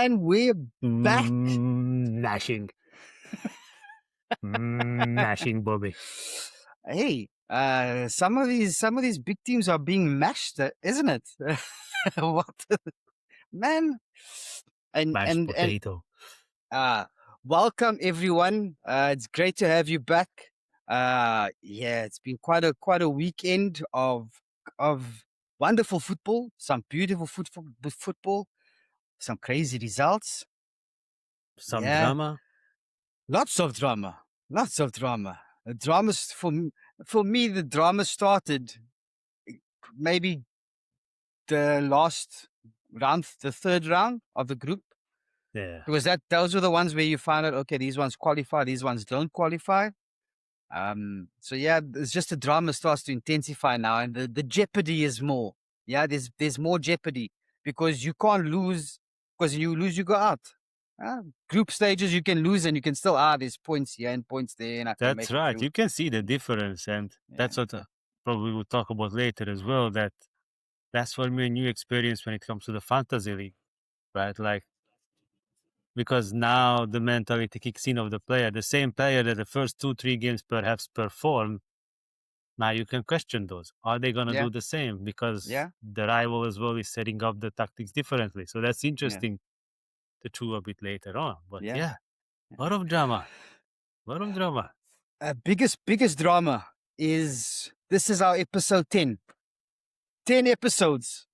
and we're back. Mashing. Mashing, Bobby. Hey, some of these big teams are being mashed, isn't it? What, man? And Mashed and and potato. uh, welcome everyone. It's great to have you back. Yeah, it's been quite a weekend of wonderful football, some beautiful football, some crazy results. Some Yeah, drama. lots of drama. Lots of drama. The dramas for me, the drama started maybe the last round, the third round of the group. Yeah. Because those were the ones where you found out, okay, these ones qualify, these ones don't qualify. So yeah, it's just the drama starts to intensify now, and the jeopardy is more. Yeah, there's more jeopardy because you can't lose, because you lose, you go out. Group stages, you can lose and you can still there's points here and points there, and I can That's make it right. through. You can see the difference, and that's what probably we'll talk about later as well. That's for me a new experience when it comes to the fantasy league, right? Like, because now the mentality kicks in of the player. The same player that the first 2-3 games perhaps performed, now you can question those. Are they going to Yeah, do the same? Because yeah, the rival as well is setting up the tactics differently. So that's yeah, interesting to chew a bit later on. But yeah. yeah, lot of drama. Lot of drama. Biggest drama is this is our episode 10. 10 episodes.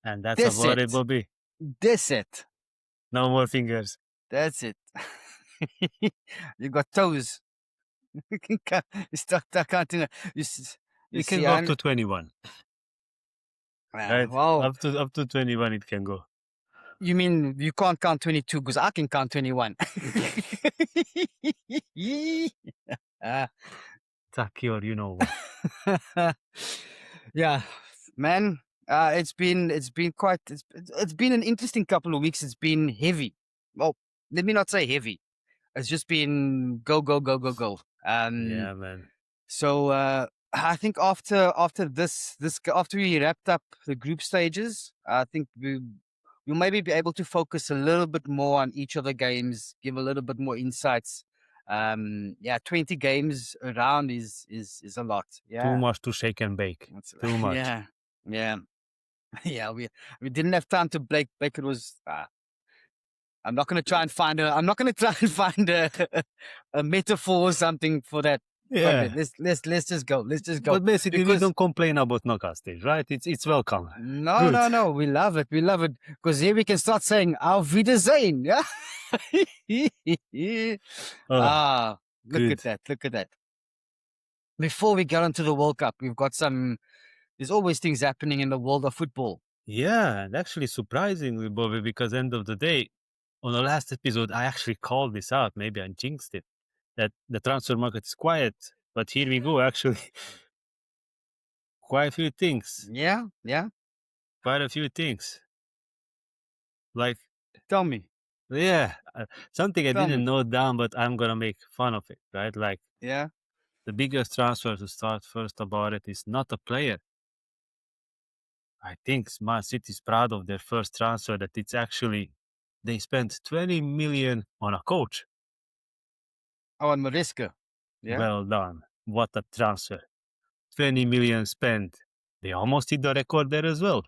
And that's That's about it, it. Bobby. That's it. No more fingers. That's it. You got toes. You start counting. You It can see, go up to 21. Right? wow. Up to 21 it can go. You mean you can't count 22 because I can count 21. Ah. Taki or you know what. Yeah, man. It's been an interesting couple of weeks. It's been heavy. Well, let me not say heavy. It's just been go go go go go. Yeah, man. So I think after after we wrapped up the group stages, I think we'll maybe be able to focus a little bit more on each of the games, give a little bit more insights. Yeah, 20 games around is a lot. Too Yeah, much to shake and bake. Too much. yeah, yeah, yeah. We didn't have time to bake. Bake it was. I'm not going to try and find a. I'm not going to try and find a metaphor or something for that. Yeah. Let's just go. Let's just go. But basically, we Because don't complain about knockout stage, right? It's welcome. no, Good. no. We love it. We love it. Because here we can start saying Auf Wiedersehen. Yeah. Oh, Look good. at that. Look at that. Before we get onto the World Cup, we've got some. There's always things happening in the world of football. Yeah, and actually surprisingly, Bobby, because end of the day, on the last episode, I actually called this out. Maybe I jinxed it. That the transfer market is quiet. But here we go, actually. Quite a few things. Yeah, yeah. Quite a few things. Like, Tell me. yeah, something I Tell didn't me. note down, but I'm going to make fun of it, right? Like, Yeah. the biggest transfer to start first about it is not a player. I think Man City is proud of their first transfer, that it's actually, they spent 20 million on a coach. Oh, and Mariska. Yeah. Well done. What a transfer. 20 million spent. They almost hit the record there as well,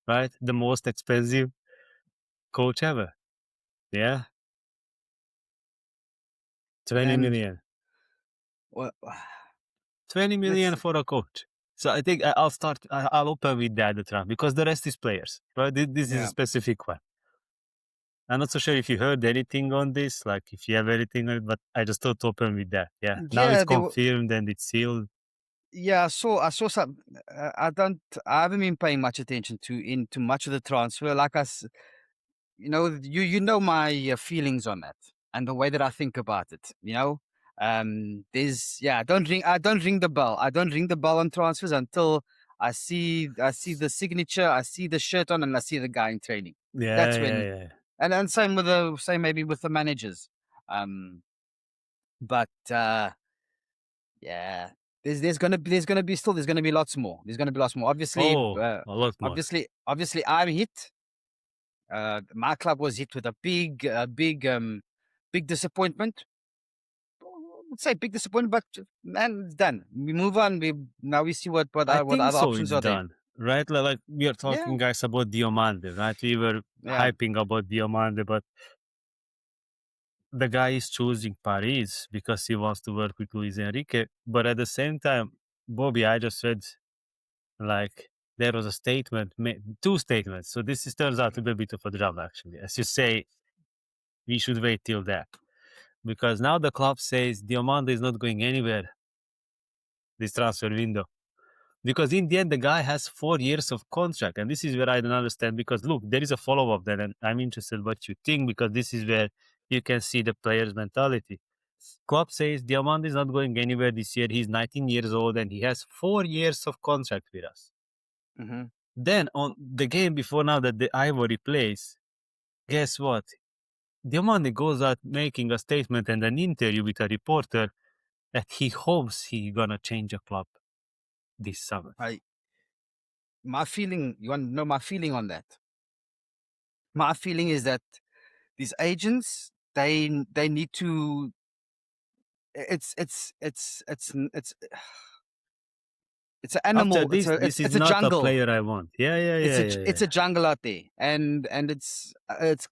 right? The most expensive coach ever. Yeah. 20 And million. well, 20 million for a coach. So I think I'll open with that, the transfer, because the rest is players, right? This is a yeah. specific one. I'm not so sure if you heard anything on this, like if you have anything on it, but I just thought to open with that. Yeah. Now Yeah, it's confirmed and it's sealed. Yeah, I saw some. I haven't been paying much attention into much of the transfer. You know my feelings on that and the way that I think about it. I don't ring the bell. I don't ring the bell on transfers until I see the signature, I see the shirt on, and I see the guy in training. That's when, Yeah. and same maybe with the managers. Um, but yeah. There's gonna be lots more. There's gonna be lots more. Oh, a lot more. Obviously I'm hit. My club was hit with a big disappointment. Let's say big disappointment, but man, it's done. We move on. Now we see what I what think other so. options It's are there. done, right? Like we are talking, Yeah, guys, about Diomande, right? We were yeah. hyping about Diomande, but the guy is choosing Paris because he wants to work with Luis Enrique. But at the same time, Bobby, I just read like there was a statement, two statements. So turns out to be a bit of a drama, actually. As you say, we should wait till that because now the club says Diomande is not going anywhere this transfer window. Because in the end, the guy has 4 years of contract. And this is where I don't understand. Because look, there is a follow-up there. And I'm interested what you think. Because this is where you can see the player's mentality. Klopp says Diamond is not going anywhere this year. He's 19 years old. And he has 4 years of contract with us. Mm-hmm. Then on the game before now that the Ivory plays, guess what? Diamande goes out making a statement and an interview with a reporter that he hopes he's going to change a club this summer. My feeling, you want to know my feeling on that? My feeling is that these agents, they need to. It's it's an After animal. this, this is It's a not a jungle. player I want. Yeah. It's a jungle out there, and it's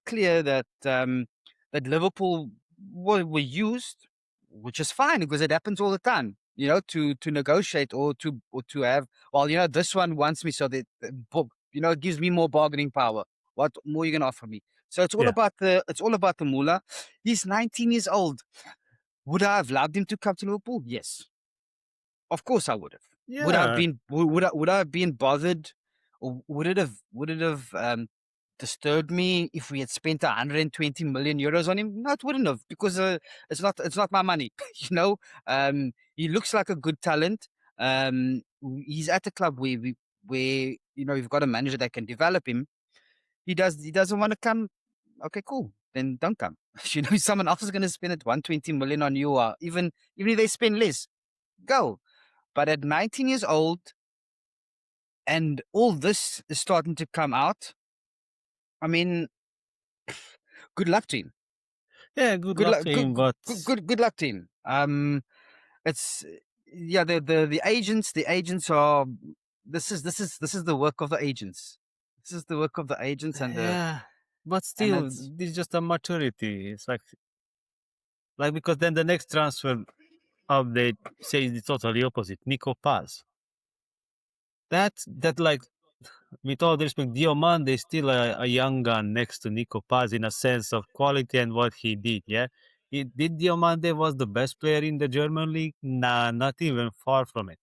clear that that Liverpool were used, which is fine because it happens all the time. You know, to negotiate or to have. Well, you know, this one wants me, so that you know, it gives me more bargaining power. What more are you gonna offer me? So it's all Yeah. about the mullah. He's 19 years old. Would I have loved him to come to Liverpool? Yes, of course I would have. Yeah. Would I have been bothered, or would it have disturbed me if we had spent 120 million euros on him? No, it wouldn't have, because it's not my money. You know, he looks like a good talent. He's at a club where you know, you've got a manager that can develop him. He doesn't want to come. Okay, cool. Then don't come. You know, someone else is going to spend it 120 million on you, or even if they spend less, go. But at 19 years old, and all this is starting to come out, I mean, good luck to him. Yeah, good Good luck luck. to him, but Good luck to him. It's yeah. The agents are. This is the work of the agents. This is the work of the agents, yeah, but and still, it's this is just a maturity. It's like because then the next transfer update says the totally opposite. Nico Paz. That like, with all respect, Diomande is still a young gun next to Nico Paz in a sense of quality and what he did. Yeah, did Diomande was the best player in the German league? Nah, not even far from it.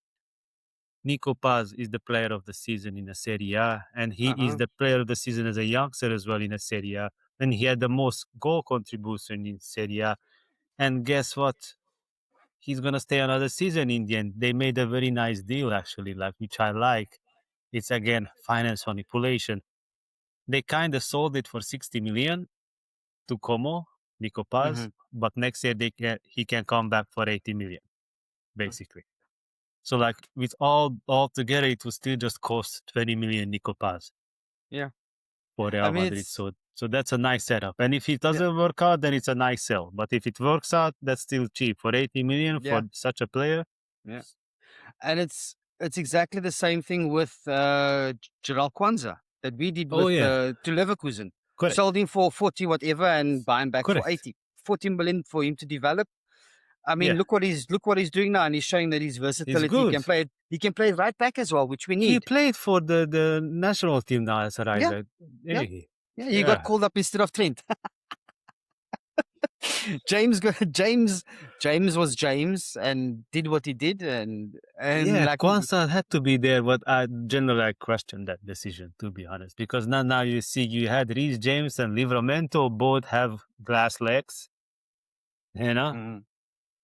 Nico Paz is the player of the season in a Serie A, and he is the player of the season as a youngster as well in a Serie A. And he had the most goal contribution in Serie A. And guess what? He's gonna stay another season in the end. They made a very nice deal actually, like, which I like. It's again finance manipulation. They kind of sold it for 60 million to Como, Nico Paz, but next year he can come back for 80 million, basically. So like with all together, it will still just cost 20 million Nico Paz. Yeah. For I Real mean, Madrid. it's So that's a nice setup. And if it yeah, doesn't work out, then it's a nice sell. But if it works out, that's still cheap. For 80 million for yeah, such a player. yeah. And it's exactly the same thing with Gerald Kwanzaa that we did Oh with yeah. to Leverkusen. Correct. Sold him for 40 whatever and buy him back for Correct. 80. 14 million for him to develop. I mean, Yeah. look what he's doing now, and he's showing that his It's versatility. good. He can play right back as well, which we He need. played for the national team now as a right Yeah, back. yeah, Hey. yeah. He got Yeah. called up instead of Trent. James was James and did what he did, and Yeah, like Kwanzaa had to be there, but I generally question that decision, to be honest, because now you see you had Reece James and Livramento both have glass legs, you know, Mhm.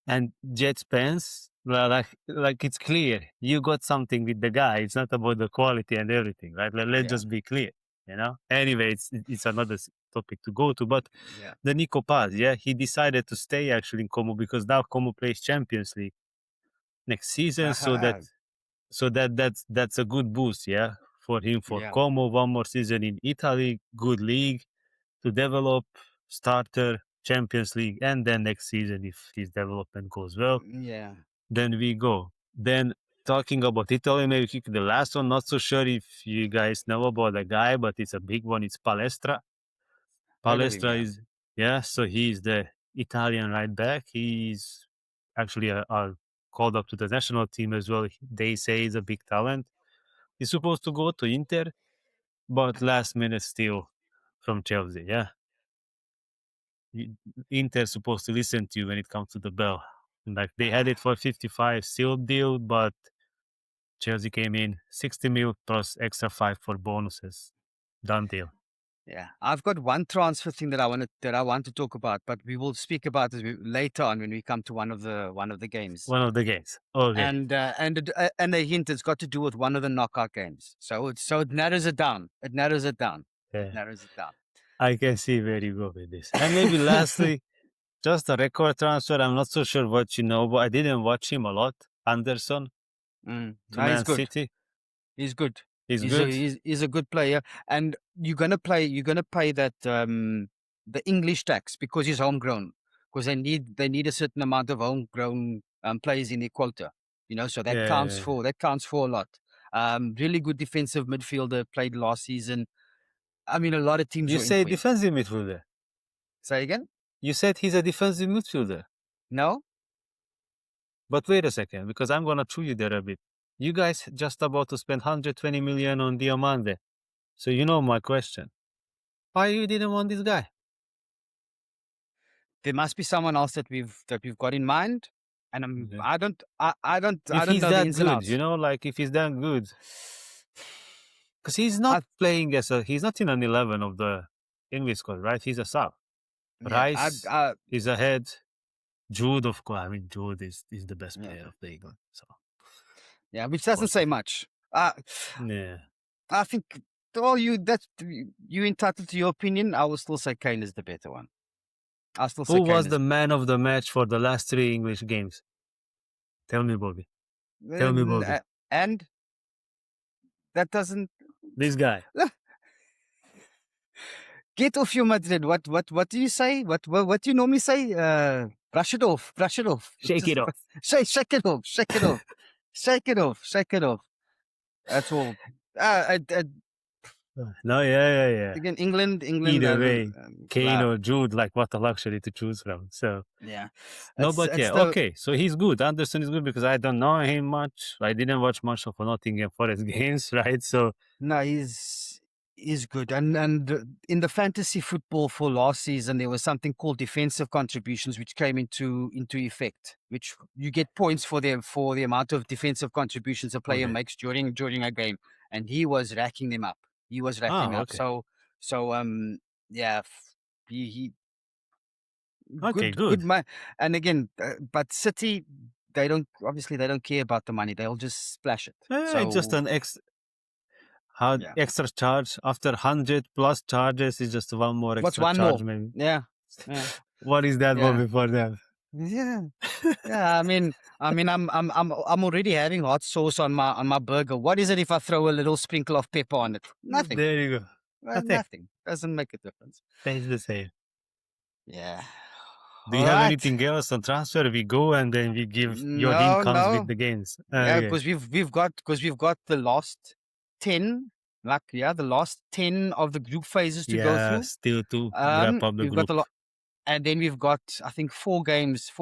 and Jet Spence, well, like it's clear you got something with the guy. It's not about the quality and everything, right? Let's Yeah, just be clear, you know. Anyway, it's another topic to go to, but yeah. the Nico Paz, yeah, he decided to stay actually in Como because now Como plays Champions League next season, so Uh-huh. that's a good boost, yeah, for him for Yeah. Como, one more season in Italy, good league to develop, starter, Champions League, and then next season, if his development goes well, Yeah. then we go. Then talking about Italy, maybe the last one, not so sure if you guys know about the guy, but it's a big one. It's Palestra. Heard of him, Palestra yeah. is, so he's the Italian right back. He's actually called up to the national team as well. They say he's a big talent. He's supposed to go to Inter, but last minute still from Chelsea, yeah. Inter supposed to listen to you when it comes to the bell. Like they had it for 55 sealed deal, but Chelsea came in 60 mil plus extra 5 for bonuses. Done deal. Yeah, I've got one transfer thing that I want to talk about, but we will speak about it later on when we come to one of the games. One of the games. Okay. And a hint, it's got to do with one of the knockout games. So it narrows it down. It narrows it down. Yeah. It narrows it down. I can see where you go with this. And maybe lastly, just a record transfer. I'm not so sure what you know, but I didn't watch him a lot. Anderson to No, Man he's good. City. He's good. He's good. He's a good player, and you're gonna pay that the English tax because he's homegrown. Because they need a certain amount of homegrown players in their quota. You know, so that counts for a lot. Really good defensive midfielder, played last season. I mean, a lot of teams You were in say for him. defensive midfielder. Say again? You said he's a defensive midfielder. No? But wait a second, because I'm gonna chew you there a bit. You guys just about to spend 120 million on Diamande. So you know my question. Why you didn't want this guy? There must be someone else that we've got in mind. And Okay. I don't If he's know the that ins and good, outs. you know, like if he's that good. Because he's not playing he's not in an 11 of the English squad, right? He's a sub. Rice is ahead. Jude, of course. I mean, Jude is the best player of the England. So yeah, which doesn't say much. yeah. I think you entitled to your opinion. I will still say Kane is the better one. I'll still say Who was the man of the match for the last 3 English games? Tell me, Bobby. Tell me, Bobby. And that doesn't. This guy. Get off your Madrid. What do you say? What do you normally say? Brush it off. Brush it off. Shake it off. Shake it off. Shake it off. Shake it off. Shake it off. That's all. No, yeah. Again, England. Either way, Kane or Jude, like what a luxury to choose from. So yeah. No, but yeah, okay. So he's good. Anderson is good because I don't know him much. I didn't watch much of Nottingham Forest games, right? So no, he's good. And in the fantasy football for last season, there was something called defensive contributions, which came into effect, which you get points for the amount of defensive contributions a player makes during a game, and he was racking them up. He was racking up. So yeah, he good man. And again, but City, they don't care about the money. They'll just splash it. So just an extra charge after 100 plus charges is just one more extra charge, maybe. Yeah. What is that Bobby for them? Yeah. I mean, I'm already having hot sauce on my burger. What is it if I throw a little sprinkle of pepper on it? Nothing. There you go. Nothing. Doesn't make a difference. Tastes the same. Yeah. Do you have anything else on transfer? We go and then we give your hint comes with the games. Yeah, because we've got the last 10, the last 10 of the group phases to go through. Still to wrap up the group. And then we've got, I think, 4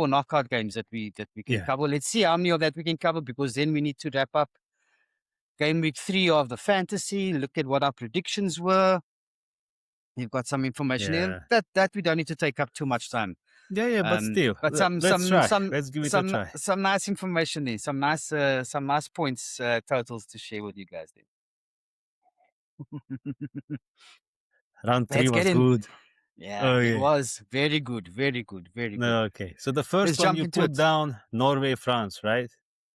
knockout games that we can cover. Let's see how many of that we can cover, because then we need to wrap up game week 3 of the fantasy. Look at what our predictions were. You've got some information here that we don't need to take up too much time. Yeah, but still, but let's give it a try. Some nice information there, some nice points totals to share with you guys there. Round 3 was good. Yeah, it was very good. Okay, so the first one you put down Norway, France, right?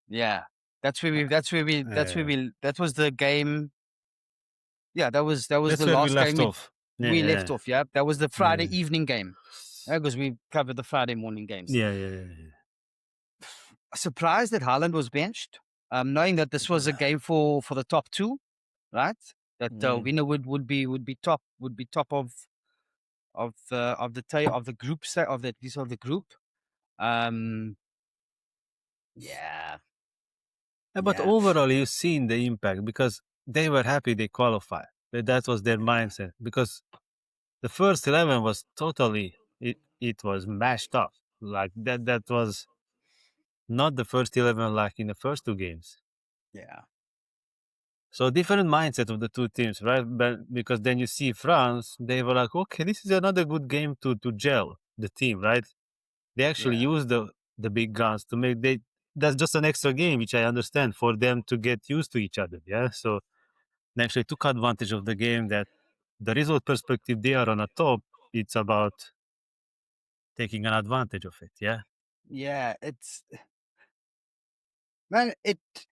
Yeah, that was the game. Yeah, that was the last game we left off. Yeah, that was the Friday evening game. Because we covered the Friday morning games. Yeah. Surprised that Haaland was benched, knowing that this was a game for the top 2. right? That winner would be top of the group set of the group. Yeah, But yeah, overall, you've seen the impact because they were happy they qualified. That was their mindset because the first 11 was totally, it was mashed up. Like that was not the first 11 like in the first two games. yeah, So different mindset of the two teams, right? But because then you see France, they were like, okay, this is another good game to gel the team, right? They actually yeah, use the big guns to make they. That's just an extra game, which I understand for them to get used to each other. Yeah, so they actually took advantage of the game. That the result perspective they are on a top. It's about taking an advantage of it. Yeah, yeah. Man, it's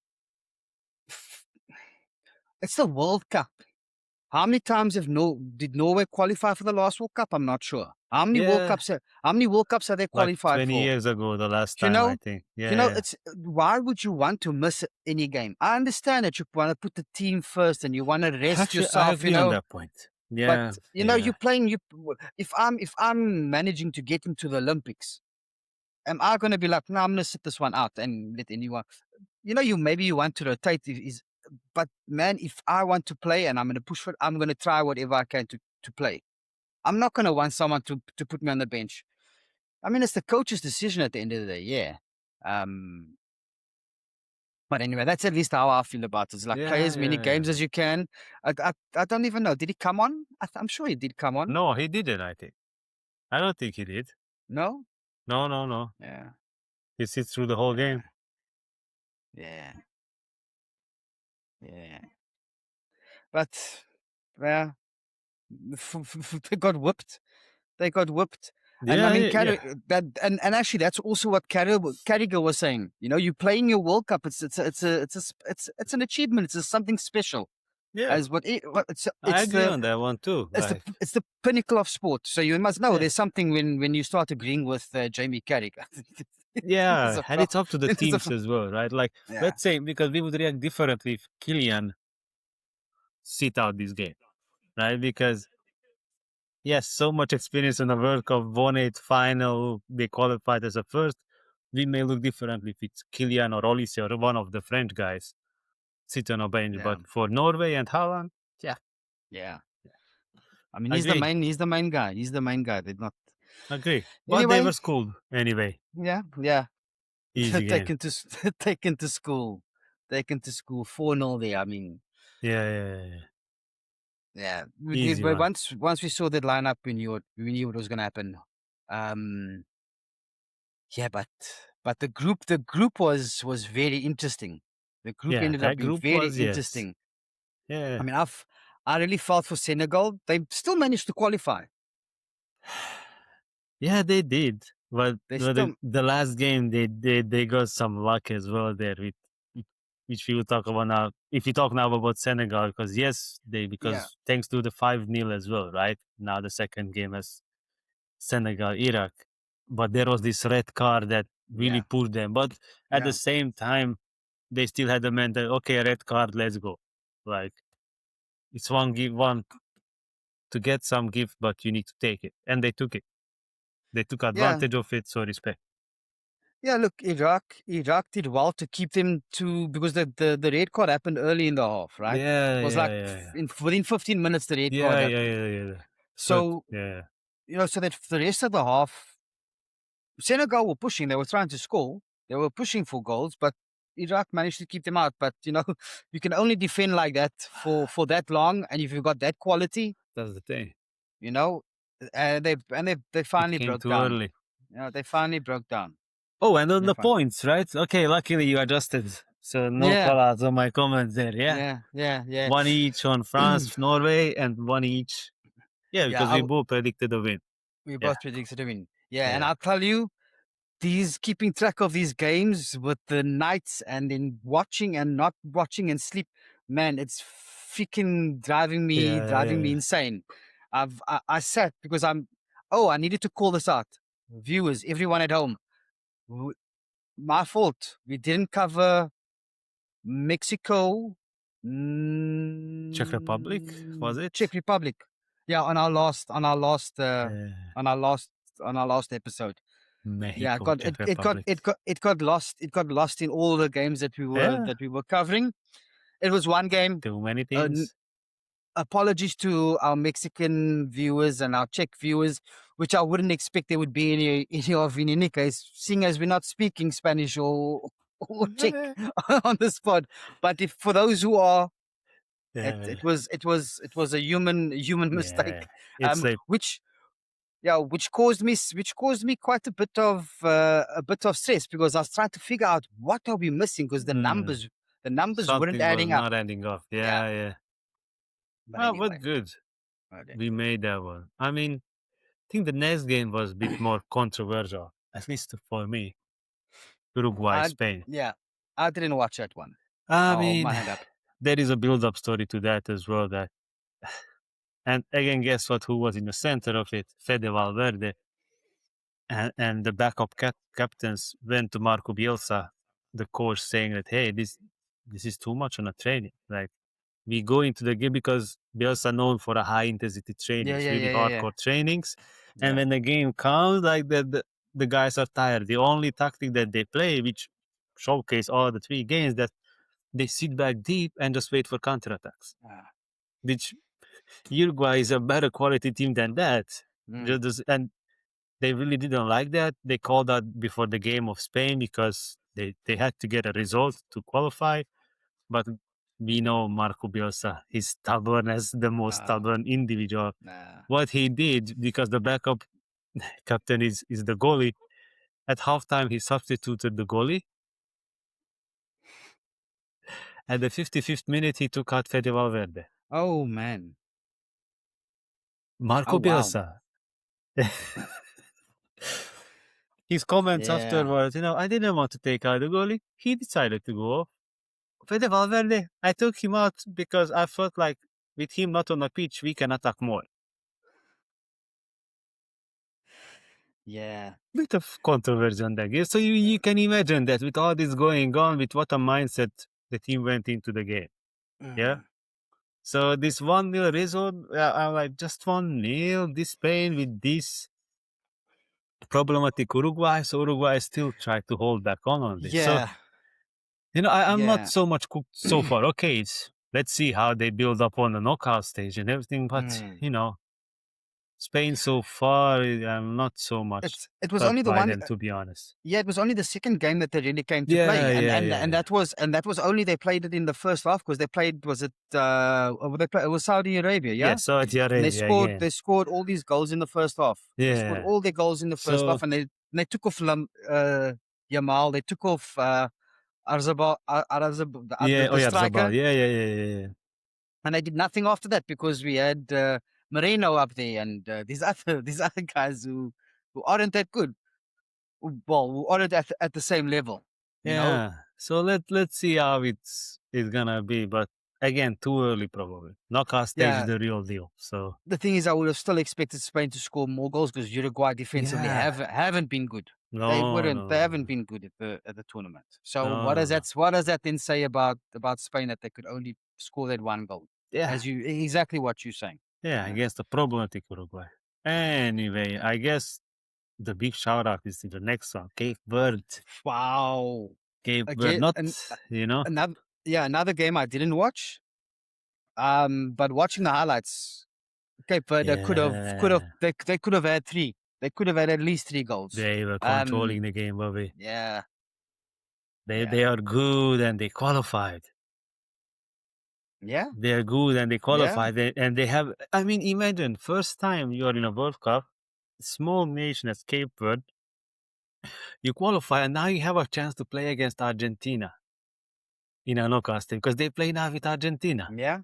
the World Cup. How many times did Norway qualify for the last World Cup? I'm not sure. yeah. How many World Cups have they Like qualified 20 for? years ago, the last You time I know, think. Yeah, yeah. it's why would you want to miss any game? I understand that you want to put the team first and you want to rest Actually, I yourself, agree on that point. but Yeah, you're yeah. playing. If I'm managing to get him to the Olympics, am I going to be like, no, I'm going to sit this one out and let anyone? Maybe you want to rotate. But man, if I want to play and I'm going to push for it, I'm going to try whatever I can to play. I'm not going to want someone to put me on the bench. I mean, it's the coach's decision at the end of the day. Yeah. Um, But anyway, that's at least how I feel about it. It's like play Yeah, as many yeah, yeah. games as you can. I don't even know. Did he come on? I'm sure he did come on. No, he didn't, I think. I don't think he did. No? No, no, no. Yeah. He sits through the whole Yeah. game. Yeah. Yeah. But, yeah, they got whipped. They got whipped. And I Yeah, mean, yeah. and actually, that's also what Carragher was saying. You're playing your World Cup. It's an achievement. It's something special. Yeah, As I it's agree the on that one too. Like, it's the pinnacle of sport. So you must know yeah. there's something when you start agreeing with Jamie Carragher. There's Yeah, a and it's problem. up to the teams as well, right? Like, Yeah, let's say, because we would react differently if Kylian sit out this game, right? Because, yes, so much experience in the World Cup, won it, final, they qualified as a first. We may look differently if it's Kylian or Olise or one of the French guys sit on a bench. yeah, But for Norway and Haaland, yeah, yeah. I mean, agree, he's the main guy. He's the main guy. They're not. agree. But they Anyway, were schooled anyway. yeah, yeah. Easy game. taken to taken to school, taken to school. 4-0 there. I mean, Yeah, yeah, yeah. yeah. Easy But one. once we saw that lineup, we knew what was going to happen. Um, Yeah, but the group was very interesting. The group Yeah, ended up that being group very was, yes. interesting. I Yeah. mean, I really felt for Senegal. They still managed to qualify. Yeah, they did. But They the, still, the last game, they got some luck as well there, which we will talk about now. If you talk now about Senegal, because yes, yeah, because thanks to the 5-0 as well, right? Now the second game as Senegal, Iraq. But there was this red card that really yeah, pushed them. But at the yeah, same time, they still had the mental, okay, red card, let's go. Like, it's one to get some gift, but you need to take it. And they took it. They took yeah, advantage of it, so respect. yeah. Look, Iraq did well to keep them to because the red card happened early in the half, right? Yeah, It was yeah, like yeah, yeah. within 15 minutes the red card Yeah, yeah, happened. yeah, yeah. Yeah. So, So yeah. so that for the rest of the half, Senegal were pushing. They were trying to score. They were pushing for goals, but Iraq managed to keep them out. But you can only defend like that for that long, and if you've got that quality, That's the thing. you know, they It finally came broke too down. early. They finally broke down. Oh, and on They the fin- points, right? Okay, luckily you adjusted. So no Yeah, call outs on my comments there, yeah? yeah, yeah, yeah, One each on France, Norway, and one each. Yeah, yeah. because we both predicted a win. We Yeah, both predicted a win. Yeah, and yeah. I'll tell you, these keeping track of these games with the nights and then watching and not watching and sleep, man, it's freaking Yeah, driving me yeah, insane. I sat because I needed to call this out. Viewers, everyone at home, my fault. We didn't cover Mexico, Czech Republic, was it? Czech Republic. Yeah, on our last episode. Yeah, Mexico, Czech Republic. it got lost. It got lost in all the games that we were covering. It was one game. Too many teams. Apologies to our Mexican viewers and our Czech viewers, which I wouldn't expect there would be any of in any case, seeing as we're not speaking Spanish or Czech on the spot. But if for those who are, it was a human mistake, it's like, which caused me quite a bit of stress, because I was trying to figure out what are we missing, because the numbers weren't adding up. Not adding up. Yeah. But Well, anyway. but good. We made that one. I mean, I think the next game was a bit more controversial, at least for me. Uruguay, Spain. Yeah, I didn't watch that one. I mean, there is a build-up story to that as well. And again, guess what? Who was in the center of it? Fede Valverde. And the backup captains went to Marco Bielsa, the coach, saying that, hey, this is too much on a training. Like, we go into the game because Bielsa known for a high intensity training, really hardcore trainings. And when the game comes, like the guys are tired. The only tactic that they play, which showcase all the 3 games, that they sit back deep and just wait for counterattacks. Which Uruguay is a better quality team than that. And they really didn't like that. They called that before the game of Spain because they had to get a result to qualify. But we know Marco Bielsa, he's stubborn as the most stubborn individual. What he did, because the backup captain is the goalie, at halftime he substituted the goalie. At the 55th minute, he took out Fede Valverde. Oh, man. Marco Bielsa. Wow. His comments afterwards, I didn't want to take out the goalie. He decided to go off. Fede Valverde, I took him out because I felt like with him not on the pitch, we can attack more. Yeah. Bit of controversy on that game. So you can imagine that with all this going on, with what a mindset the team went into the game. Yeah. So this 1-0 result, I'm like, just 1-0, this Spain with this problematic Uruguay. So Uruguay still tried to hold back on this. Yeah. So, I'm not so much cooked so far. Okay, let's see how they build up on the knockout stage and everything. But, Spain so far, I'm not so much. It was only the one, to be honest. Yeah, it was only the second game that they really came to play, and that was only they played it in the first half, because they played it was Saudi Arabia, yeah. Yeah, Saudi Arabia. They scored all these goals in the first half. Yeah, they scored all their goals in the first half, and they took off Yamal, they took off Arzabal, the striker. Yeah. And they did nothing after that, because we had Moreno up there, and these other guys who aren't that good. Who aren't at the same level. You know? So let's see how it's gonna be. But again, too early probably. Knockout stage is the real deal. So the thing is, I would have still expected Spain to score more goals, because Uruguay defensively haven't been good. They haven't been good at the tournament. So what does that then say about Spain, that they could only score that 1 goal? Yeah, exactly what you're saying. Yeah, against the problematic Uruguay. Anyway, I guess the big shout out is to the next one, Cape Verde. Wow, Cape Verde, another game I didn't watch. But watching the highlights, Cape Verde they could have had 3. They could have had at least 3 goals. They were controlling the game, Bobby. Yeah. They are good and they qualified. Yeah. They are good and they qualified. And they have, imagine, first time you are in a World Cup, small nation as Cape Verde, you qualify and now you have a chance to play against Argentina in a knockout stage, because they play now with Argentina. Yeah.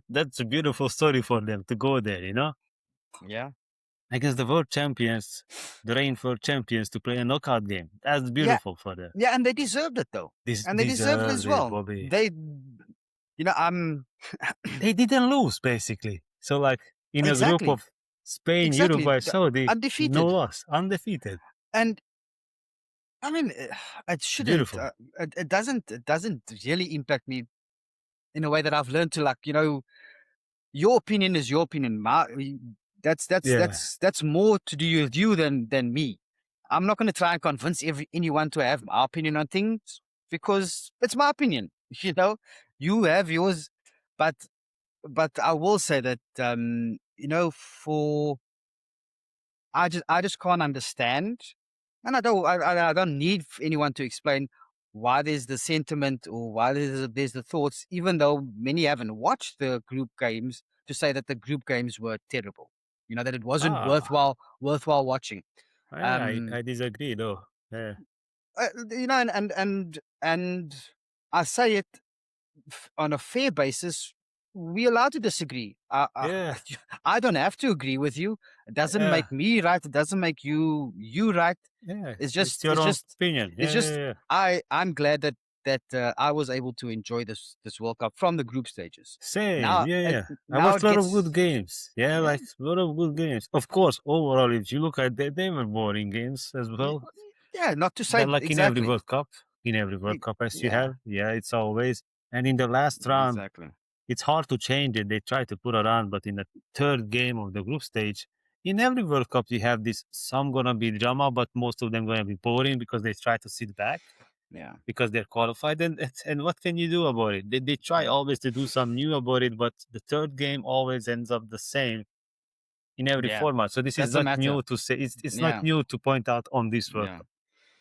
That's a beautiful story for them to go there, Yeah. Against the world champions, the reigning world champions, to play a knockout game. That's beautiful for them. Yeah, and they deserved it though. They deserved it as well. Bobby. They didn't lose basically. So like in a group of Spain, Uruguay, Saudi, undefeated. No loss, undefeated. And it shouldn't. It doesn't really impact me in a way that I've learned to, like, your opinion is your opinion. Yeah. That's more to do with you than me. I'm not going to try and convince anyone to have my opinion on things because it's my opinion. You have yours, but I will say that for I just can't understand, and I don't need anyone to explain why there's the sentiment or why there's the thoughts, even though many haven't watched the group games, to say that the group games were terrible. That it wasn't Ah, worthwhile watching. I disagree though. Yeah. And I say it on a fair basis. We're allowed to disagree. Yeah. I don't have to agree with you. It doesn't Yeah. make me right. It doesn't make you right. Yeah. It's It's just your it's own just opinion. it's Yeah. Yeah. just Yeah. I'm glad that I was able to enjoy this World Cup from the group stages. Same. Now Yeah. it Yeah. I now watched it a lot of good gets games. Yeah. yeah Like a lot of good games. Of course, overall, if you look at they were boring games as yeah, well. yeah, not to say But like in every exactly. World Cup, as you Yeah, have, yeah, it's always. And in the last round, exactly. it's hard to change it. They try to put it on, but in the third game of the group stage, in every World Cup, you have this. Some gonna be drama, but most of them gonna be boring because they try to sit back Yeah. because they're qualified. And what can you do about it? They try always to do some new about it, but the third game always ends up the same in every Yeah. format. So this is Doesn't not matter. new to say. It's not Yeah. new to point out on this World Yeah. Cup.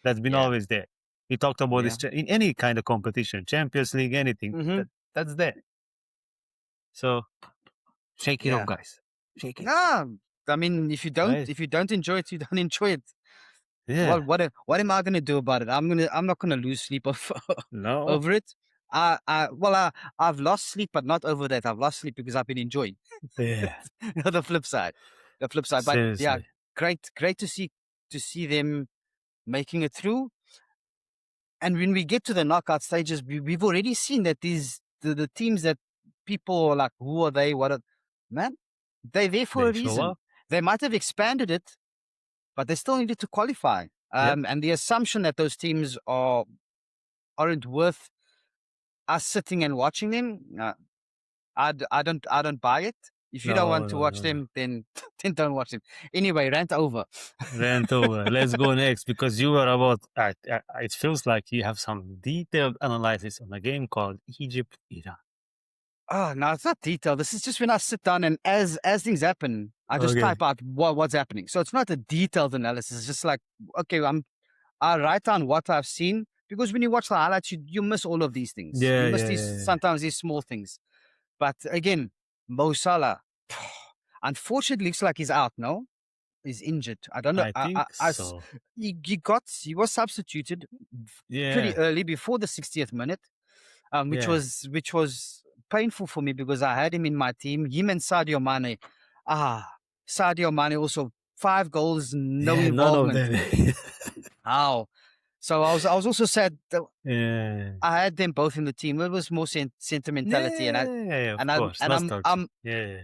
That's been Yeah. always there. We talked about Yeah. this in any kind of competition, Champions League, anything. Mm-hmm. That's there. So shake it off, Yeah. guys. Shake it. Nah, I mean, Right? if you don't enjoy it, you don't enjoy it. Yeah. What am I gonna do about it? I'm not gonna lose sleep No. over it. I've lost sleep, but not over that. I've lost sleep because I've been enjoying Yeah. the flip side, But yeah, Seriously. great to see them making it through. And when we get to the knockout stages, we've already seen that the teams that people are like, who are they? Man? They're there for They a show reason. up. They might have expanded it, but they still needed to qualify. Yep. And the assumption that those teams aren't worth us sitting and watching them, I don't buy it. If you don't No, want to no, watch no, no. them, then then don't watch them. Anyway, rant over. Rant over. Let's go next because you are about. It feels like you have some detailed analysis on a game called Egypt Iran. Oh no, it's not detailed. This is just when I sit down and as things happen, I just Okay. type out what's happening. So it's not a detailed analysis. It's just like, okay, I write down what I've seen, because when you watch the highlights, you miss all of these things. You Yeah, miss yeah, these yeah, yeah. sometimes these small things. But again, Mo Salah, unfortunately, looks like he's out. No, he's injured. I don't know. I think so. He was substituted pretty Yeah, early before the 60th minute, yeah, which was painful for me because I had him in my team. Him and Sadio Mane. Ah, Sadio Mane also 5 goals, no yeah. None of involvement. them. How? So I was also sad that Yeah. I had them both in the team. It was more sentimentality, and I Yeah, of and I'm course. and Nostalgia. I'm Yeah.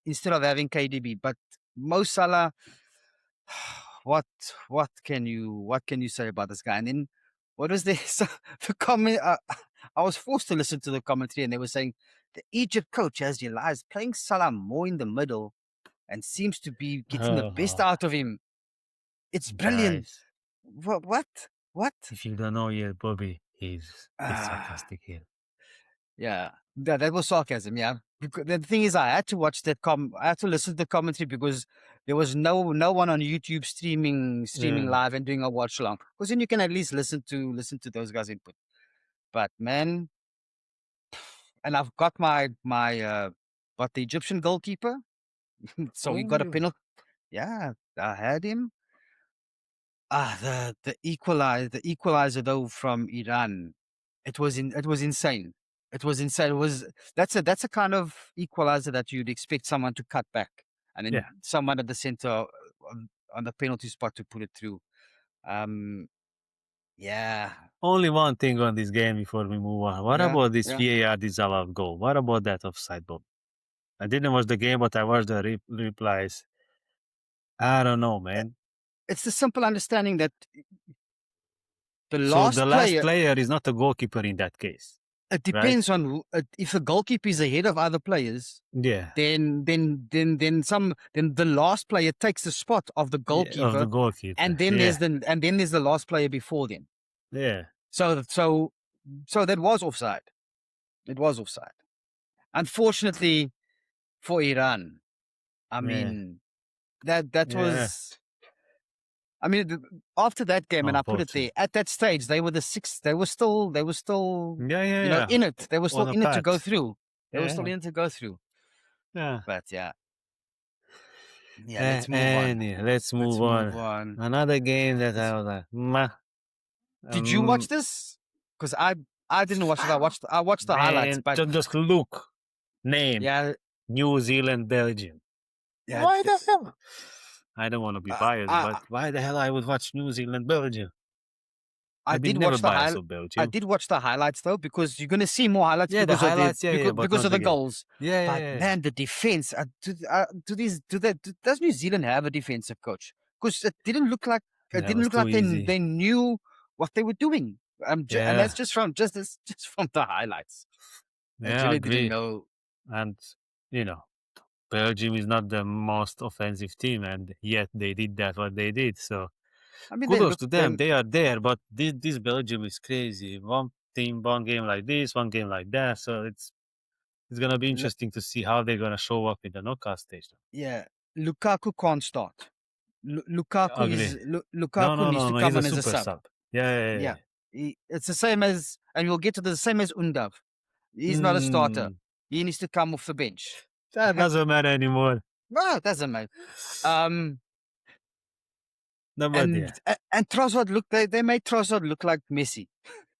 instead of having KDB, but Mo Salah. What what can you say about this guy? And then what was this? So the comment? I was forced to listen to the commentary, and they were saying the Egypt coach has realized playing Salah more in the middle and seems to be getting the best Oh, out of him. It's brilliant. guys. What? What? What? If you don't know yet, Bobby, he's Ah, sarcastic here. yeah. That was sarcasm. Yeah. The thing is, I had to watch I had to listen to the commentary because there was no one on YouTube streaming Yeah. live and doing a watch along. Because then you can at least listen to those guys' input. But man, and I've got but the Egyptian goalkeeper. So he Oh, got a you. penalty. Yeah, I had him. The equalizer though from Iran. It was insane. It was insane. It was that's a kind of equalizer that you'd expect someone to cut back, and then Yeah. someone at the center on the penalty spot to put it through. Um, yeah, Only one thing on this game before we move on. What yeah, about this yeah. VAR disallowed goal? What about that offside, Bob? I didn't watch the game, but I watched the replies. I don't know, man. It's the simple understanding that the So the last last player. player is not a goalkeeper in that case. It depends on if the goalkeeper is ahead of other players. Yeah. Then the last player takes the spot of the goalkeeper, Of the goalkeeper. and then there's the last player before them. Yeah. So that was offside. It was offside. Unfortunately for Iran, I mean that was. I mean, after that game, and I put it there, at that stage, they were the sixth. They were still, in it. They were still in it to go through. They were still in it to go through. Yeah. But yeah, let's move on. Let's move on. Another game that I was like, meh. Did you watch this? Because I didn't watch it. I watched the highlights. But just look, name, New Zealand, Belgium. Yeah, why the hell? I don't want to be biased, but why the hell I would watch New Zealand, Belgium? I did watch the highlights though, because you're going to see more highlights. Yeah, because the highlights, because of the goals. Yeah, man, the defense. Does New Zealand have a defensive coach? Because it didn't look like they knew what they were doing. And that's just from the highlights. Yeah, I really didn't know. And Belgium is not the most offensive team, and yet they did what they did. So, I mean, kudos to them. They are there, but this Belgium is crazy. One team, one game like this, one game like that. So it's gonna be interesting to see how they're gonna show up in the knockout stage. Yeah, Lukaku can't start. Lukaku needs to come on as a sub. Yeah. It's the same as, and we'll get to the same as Undav. He's not a starter. He needs to come off the bench. That doesn't matter anymore. No, it doesn't matter. And Trossard they made Trossard look like Messi.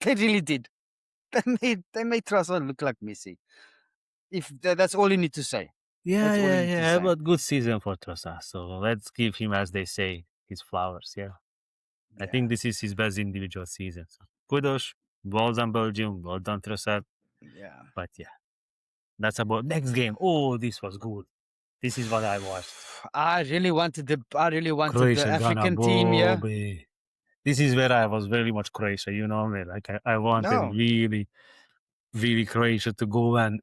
They really did. They made Trossard look like Messi. If that's all you need to say. Yeah. But good season for Trossard. So let's give him, as they say, his flowers. Yeah. I think this is his best individual season. So kudos. Well done, Belgium. Well done, Trossard. Yeah. But yeah. That's about next game. Oh, this was good. This is what I watched. I really wanted Croatia, the African Ghana, team. Yeah. This is where I was very much Croatia. Like I wanted really, really Croatia to go, and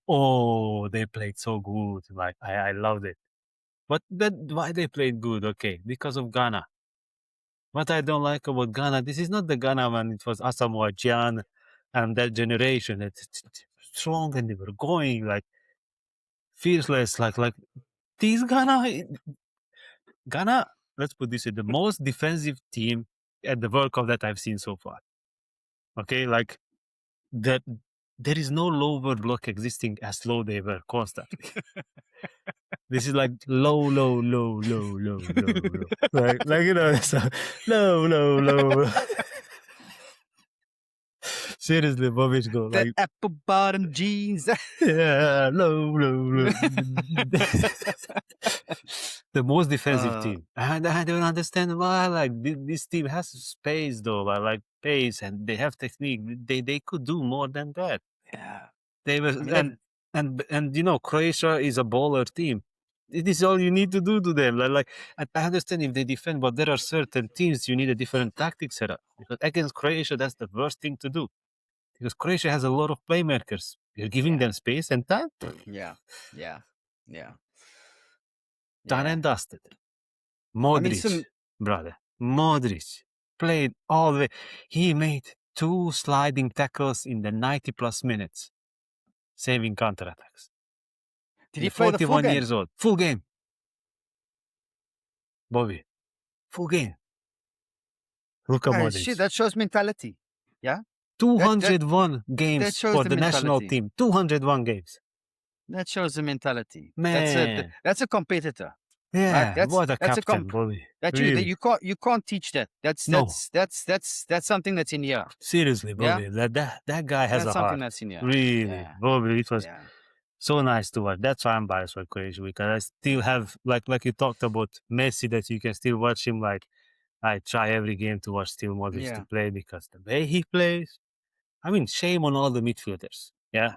they played so good. Like I loved it. But why they played good? Okay, because of Ghana. What I don't like about Ghana, this is not the Ghana when it was Asamoah Gyan and that generation. It's strong, and they were going like fearless, like these Ghana, let's put this in the most defensive team at the World Cup that I've seen so far. Okay, like that, there is no lower block existing as low they were constantly. This is like low. like so low. Seriously, Bobic go like apple bottom jeans. Yeah, low. The most defensive team, and I don't understand why. Like this team has space though, like pace, and they have technique. They could do more than that. Yeah, they were, and Croatia is a baller team. It is all you need to do to them. Like I understand if they defend, but there are certain teams you need a different tactic setup. Because against Croatia, that's the worst thing to do. Because Croatia has a lot of playmakers. You're giving them space and time. Yeah. Done and dusted. Modric, brother. Modric played all the way. He made 2 sliding tackles in the 90+ minutes, saving counterattacks. Did he play the full game? 41 years old. Full game. Bobby. Full game. Luka Modric. Shit, that shows mentality. Yeah? 201 games for the national team. 201 games. That shows the mentality. Man. That's a competitor. Yeah, right? What a captain, Bobby. You can't teach that. That's something that's in here. Seriously, Bobby. Yeah? That guy has a heart. Something that's in here. Really, Bobby. It was so nice to watch. That's why I'm biased for Croatia, because I still have, like you talked about Messi, that you can still watch him. Like I try every game to watch still Modric to play, because the way he plays. I mean, shame on all the midfielders. Yeah.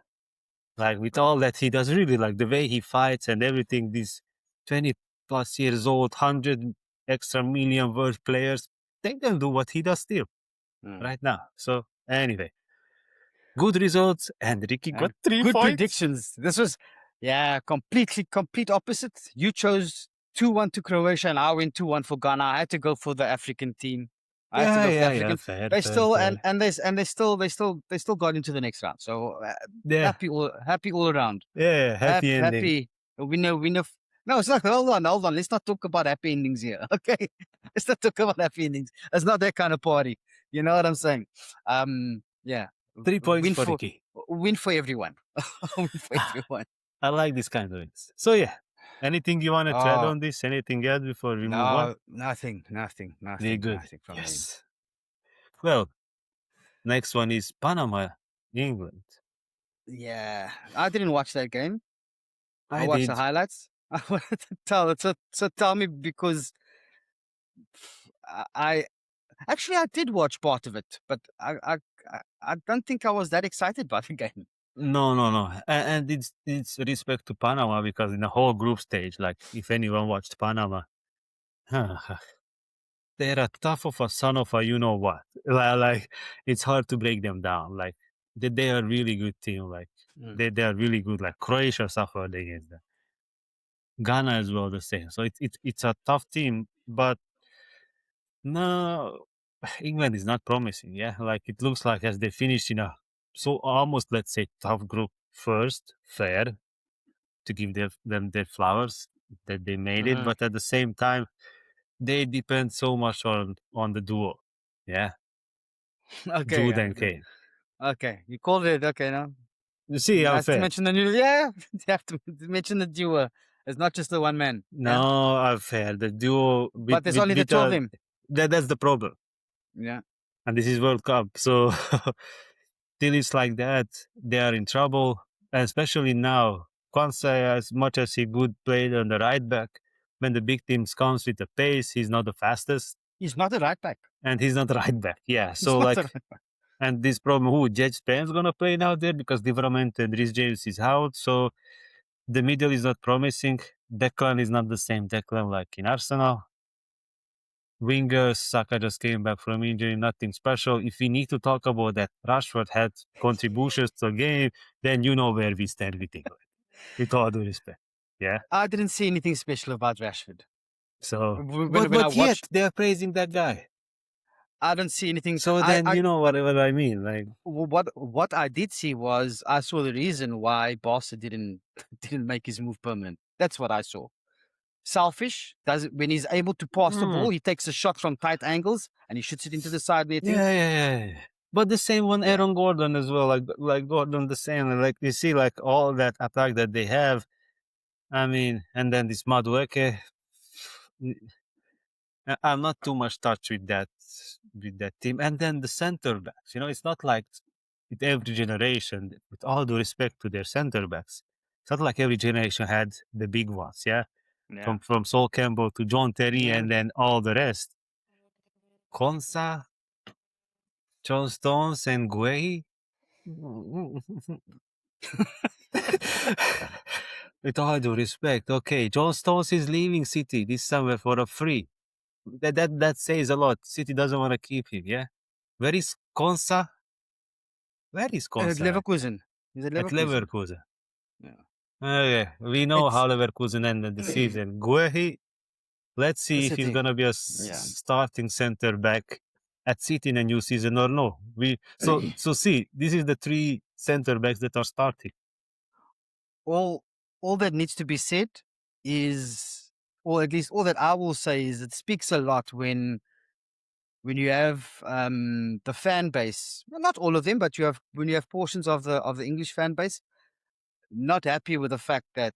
Like with all that he does, really, like the way he fights and everything, these 20+ years old, 100 extra million worth players, they don't do what he does still right now. So anyway, good results, and Ricky got 3 good points. predictions. This was, complete opposite. You chose 2-1 to Croatia, and I went 2-1 for Ghana. I had to go for the African team. I had to go for the African. Fair, They fair, still fair. they still got into the next round. So Yeah, happy all around. yeah, happy ending. Happy. We know. No, it's not. Hold on. Let's not talk about happy endings here. Okay, let's not talk about happy endings. It's not that kind of party. You know what I'm saying? Yeah. 3 points Win for for Ricky. win for everyone. Win for everyone. I like this kind of wins. So yeah, anything you want to add on this? Anything else before we move on? Nothing Very good. nothing from me. Yes. Well, next one is Panama, England. Yeah, I didn't watch that game. I watched did. the highlights. I wanted to tell me because I actually I did watch part of it, but I don't think I was that excited about the game. No. And it's respect to Panama because in the whole group stage, like if anyone watched Panama, they're a tough of a son of a you know what. Like it's hard to break them down. Like they are a really good team. Like they are really good. Like Croatia suffered against them. Ghana as well the same. So it's a tough team, but no, England is not promising. Yeah, like it looks like as they finish in a so almost let's say tough group first, fair to give them their flowers that they made it, but at the same time they depend so much on the duo. Yeah, Okay, Jude and Kane. Okay, you called it. Okay, now You see, I I'm have to fair. mention the new. Yeah, you have to mention the duo. It's not just the one man. No, I'm fair. The duo, But there's only the two of them. That's the problem. Yeah. And this is World Cup, so till it's like that, they are in trouble. And especially now, Kwanzaa, as much as he good played on the right back, when the big teams comes with the pace, he's not the fastest. He's not a right back. And he's not right back. Yeah. He's So not like, a right back. and this problem, who Jet Spain's gonna play now there because Livramento and Rhys James is out. So the middle is not promising. Declan is not the same Declan like in Arsenal. Wingers, Saka just came back from injury, nothing special. If we need to talk about that Rashford had contributions to the game, then you know where we stand with England. With all due respect. Yeah. I didn't see anything special about Rashford. So when I watched, they're praising that guy. I don't see anything. So then you know what I mean. Like what I did see was I saw the reason why Barca didn't make his move permanent. That's what I saw. Selfish, when he's able to pass the ball, he takes a shot from tight angles and he shoots it into the side netting. Yeah. But the same one, Aaron Gordon as well. Like Gordon the same. Like you see, like all that attack that they have. I mean, and then this Madueke. I'm not too much touched with that team. And then the center backs. You know, it's not like with every generation. With all due respect to their center backs, it's not like every generation had the big ones. Yeah. From Sol Campbell to John Terry and then all the rest. Konsa, John Stones, and Guehi. With all due respect, okay, John Stones is leaving City this summer for a free. That says a lot. City doesn't want to keep him. Yeah, where is Konsa? Where is Konsa? At Leverkusen. He's at Leverkusen. Yeah. Okay, we know how Leverkusen ended the season. Guehi, let's see if he's gonna be a starting center back at City in a new season or no. So see, this is the 3 center backs that are starting. All that needs to be said is, or at least all that I will say is, it speaks a lot when you have the fan base, well, not all of them, but when you have portions of the English fan base not happy with the fact that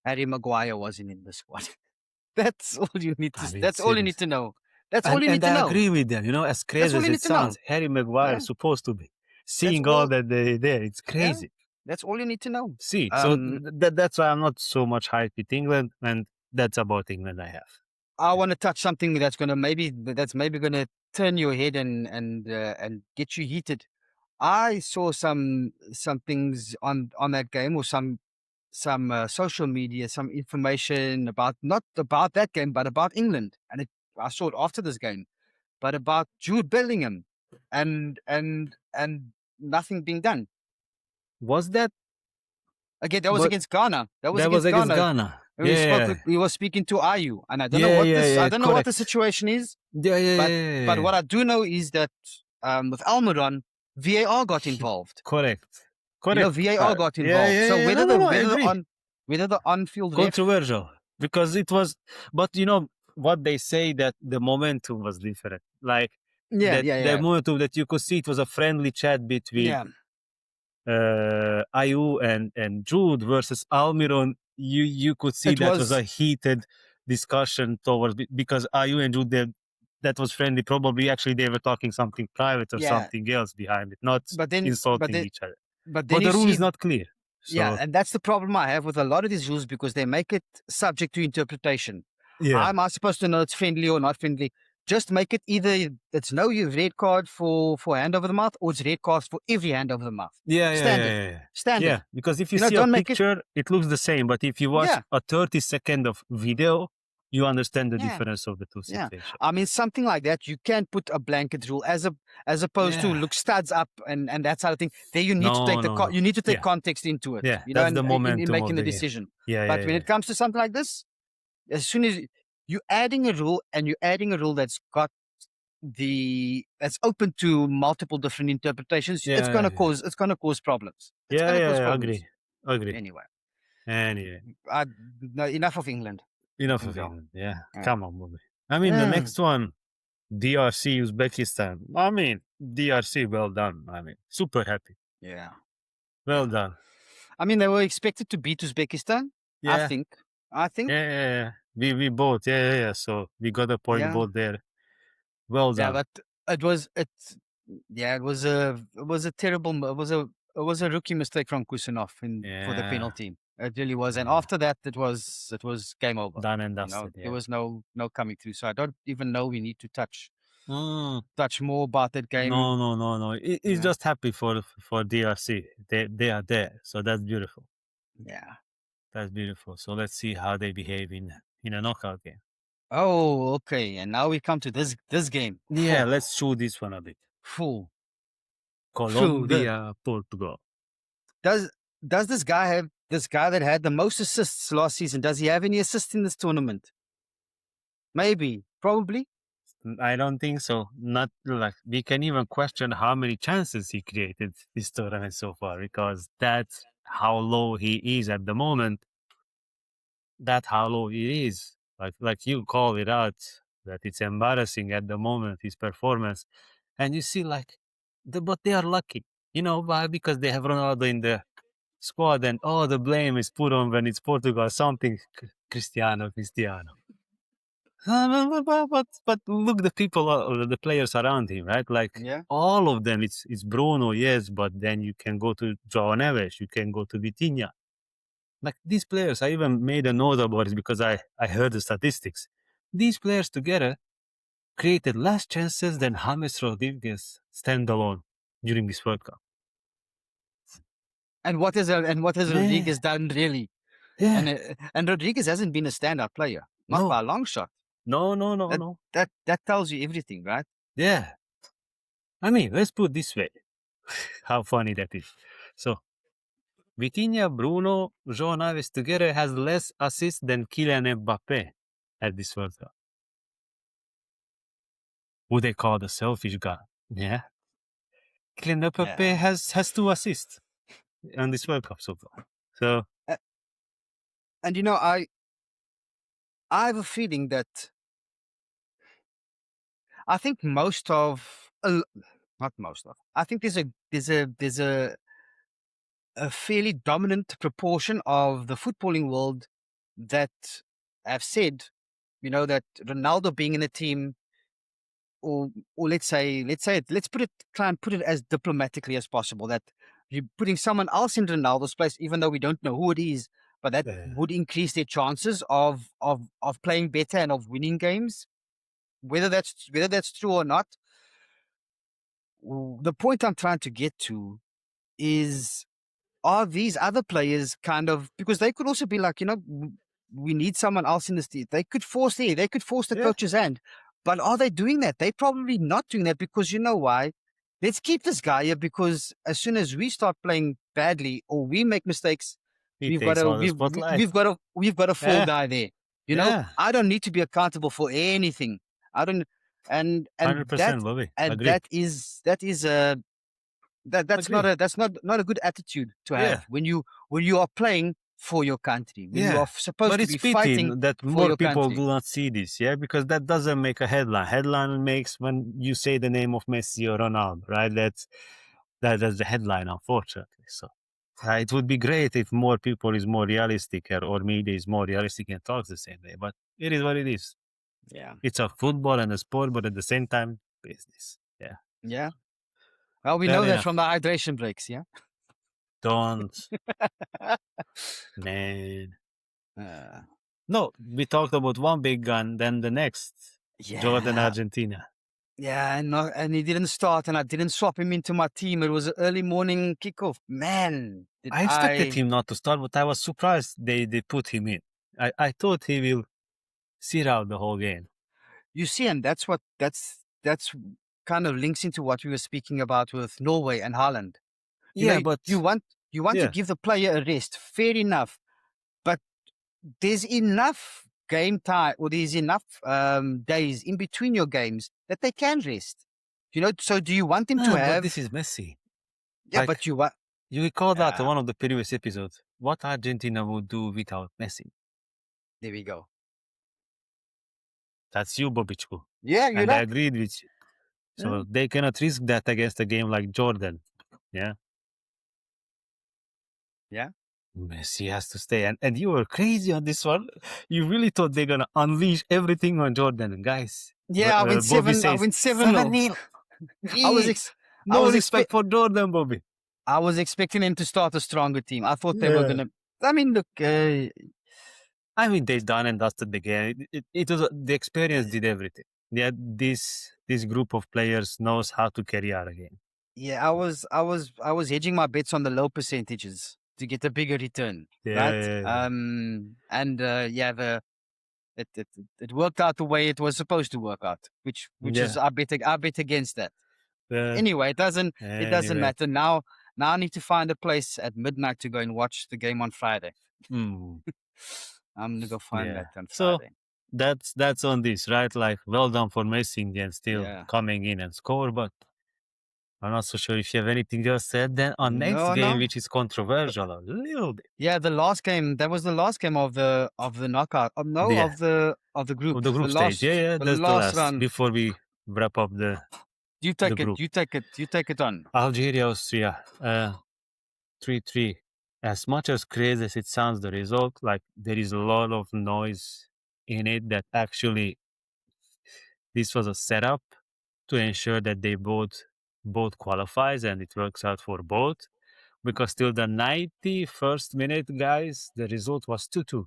Harry Maguire wasn't in the squad. That's all you need to. That's all you need to know. That's all you need to know. And I agree with them. You know, as crazy as it sounds, Harry Maguire is supposed to be seeing all that they did. It's crazy. That's all you need to know. See, so that's why I'm not so much hyped with England, and that's about England I have. I want to touch something that's maybe going to turn your head and get you heated. I saw some things on that game, or some social media, some information about, not about that game, but about England, and I saw it after this game, but about Jude Bellingham and nothing being done. Was that? Again, that was But against Ghana. That was that was against against Ghana. Ghana. And Yeah, we were speaking to Ayu, and I don't know yeah, what yeah, this. I yeah. don't know what the Correct. situation is. Yeah, yeah, But yeah, but yeah. what I do know is that with Almiron, VAR got involved. Correct. You know, Correct. VAR got Yeah, involved. yeah, So yeah. No, no, no. I whether agree. the on-field ref, Controversial because it was, but you know what they say that the momentum was different. Like yeah, that, yeah, the yeah, momentum that you could see, it was a friendly chat between yeah. Ayu and Jude versus Almiron. You could see It that was a was heated discussion towards because Ayu and Jude, that was friendly. Probably actually they were talking something private or yeah. something else behind it, not But then insulting each other. but then But you the rule see, is not clear. yeah, So and that's the problem I have with a lot of these rules because they make it subject to interpretation. How yeah, am I supposed to know it's friendly or not friendly? Just make it either it's no red card for hand over the mouth or it's red cards for every hand over the mouth. yeah, yeah, yeah, Standard, yeah, yeah. standard. Yeah, because if you You know, see a don't make it. picture, it looks the same. But if you watch Yeah, a 30-second of video, you understand the yeah. difference of the two Yeah, situations. I mean something like that. You can put a blanket rule as opposed to Yeah. look studs up and that sort of thing. There you need to take No, no, no. you need to take Yeah, context into it. yeah. You know, That's the in momentum making of the the game. decision. Yeah, But yeah, when yeah. it comes to something like this, as soon as you're adding a rule and you're adding a rule that's got that's open to multiple different interpretations, Yeah, yeah, yeah. it's gonna cause problems. It's Yeah, gonna yeah, cause yeah. problems. Agree. Agree. Anyway, Anyway, I, no, enough of England. enough Can of go. England. Yeah. Yeah. Come on, movie. I mean, the Mm, next one, DRC, Uzbekistan. I mean, DRC, well done. I mean, super happy. yeah. Well done. I mean, they were expected to beat Uzbekistan. I Yeah. think. I think. Yeah, yeah, yeah. We both. Yeah, yeah, yeah. So we got a point Yeah. both there. Well Yeah, done. but it was a terrible it was a rookie mistake from Kusonov for the Yeah. penalty. It really was. And Yeah. after that it was game over. Done and You know, dusted. there Yeah. was no coming through. So I don't even know we need to Mm, touch more about that game. no, no, no, no. It's Yeah. just happy for DRC. They are there. So that's beautiful. Yeah. That's beautiful. So let's see how they behave in a knockout game. Oh, okay. And now we come to this game. Yeah, let's show this one a bit. Full. Colombia, Portugal. Does this guy have this guy that had the most assists last season? Does he have any assists in this tournament? Maybe, probably. I don't think so. Not like we can even question how many chances he created this tournament so far because that's how low he is at the moment. That's how low he is. Like you call it out that it's embarrassing at the moment his performance, and you see but they are lucky, you know, why? Because they have Ronaldo in the squad, and all the blame is put on when it's Portugal something. Cristiano. But look, the people, the players around him, right? Like Yeah. all of them, it's Bruno, yes, but then you can go to João Neves, you can go to Vitinha. Like these players, I even made a note about it because I heard the statistics. These players together created less chances than James Rodriguez standalone during this World Cup. And what has Rodriguez done really? Yeah. And Rodriguez hasn't been a standout player, not No. by a long shot. No. That tells you everything, right? Yeah. I mean, let's put it this way. How funny that is. So, Vitinha, Bruno, João Neves together has less assists than Kylian Mbappe at this World Cup. Who they call the selfish guy. Yeah. Kylian Mbappe has 2 assists on this World Cup so far. So, and you know, I have a feeling that I think most of not most of. I think there's a fairly dominant proportion of the footballing world that have said, you know, that Ronaldo being in the team, or let's try and put it as diplomatically as possible, that you're putting someone else in Ronaldo's place, even though we don't know who it is, but that would increase their chances of playing better and of winning games. Whether that's true or not, the point I'm trying to get to is, are these other players kind of, because they could also be like, you know, we need someone else in this team. They could force the coach's hand, but are they doing that? They're probably not doing that because you know why? let's keep this guy here because as soon as we start playing badly or we make mistakes, He we've got takes to all the spotlight. we've got a fall Yeah, guy there. You know, yeah, I don't need to be accountable for anything. I don't, and 100%, Bobby. Agree. that is a that's Agree. not a good attitude to Yeah, have when you are playing for your country, when you yeah. are supposed But to it's be pity fighting that for more your people country. do not see this, yeah, because that doesn't make a headline. Headline makes when you say the name of Messi or Ronaldo, right? That's the headline, unfortunately. So it would be great if more people is more realistic or media is more realistic and talks the same way. But it is what it is. Yeah, It's a football and a sport, but at the same time, business. Yeah, yeah. Well, we fair know that from enough. the hydration breaks. Yeah. Don't, man. Uh, No, we talked about one big gun, then the next, Jordan, yeah, Argentina. yeah, and he didn't start, and I didn't swap him into my team. It was an early morning kickoff. Man, did I expected I? him not to start, but I was surprised they put him in. I thought he will sit out the whole game. You see, and that's kind of links into what we were speaking about with Norway and Haaland. You know, Yeah, but you want to yeah, give the player a rest, fair enough, but there's enough game time or there's enough days in between your games that they can rest. You know, so do you want him to but have? this is Messi. Yeah, Like but you want. you recall that in Uh, one of the previous episodes. What Argentina would do without Messi? there we go. That's you, Bobichku. Yeah, you're And I right. agreed with you. Yeah. So they cannot risk that against a game like Jordan. Yeah. Yeah. Messi has to stay. And you were crazy on this one. You really thought they're going to unleash everything on Jordan. Guys, Yeah, I went Bobby seven. I says went 7-0. 7-0. I was I No was respect for Jordan, Bobby. I was expecting him to start a stronger team. I thought they were Yeah. gonna. I mean, look, I mean, they done and dusted the game. It was the experience did everything. Yeah, this group of players knows how to carry out a game. yeah, I was hedging my bets on the low percentages to get a bigger return, Yeah, right? yeah, yeah. And yeah, it worked out the way it was supposed to work out, which is Yeah. I bet against that. Yeah. Anyway, it doesn't Anyway. matter now. Now I need to find a place at midnight to go and watch the game on Friday. Mm, I'm gonna go find yeah. that on So Friday. that's on this, right? Like, well done for Messi and still Yeah. coming in and score, but I'm not so sure if you have anything else said. Then on next No, game, no. which is controversial a little bit. Yeah, the last game. That was the last game of the knockout. No, Yeah, of the of group. the group stage. Yeah, yeah, The that's the last last run. before we wrap up You the take it. group. You take it. You take it on. Algeria, Austria, 3-3. As much as crazy as it sounds, the result, like there is a lot of noise in it that actually this was a setup to ensure that they both qualifies and it works out for both. Because till the 91st minute, guys, the result was 2-2.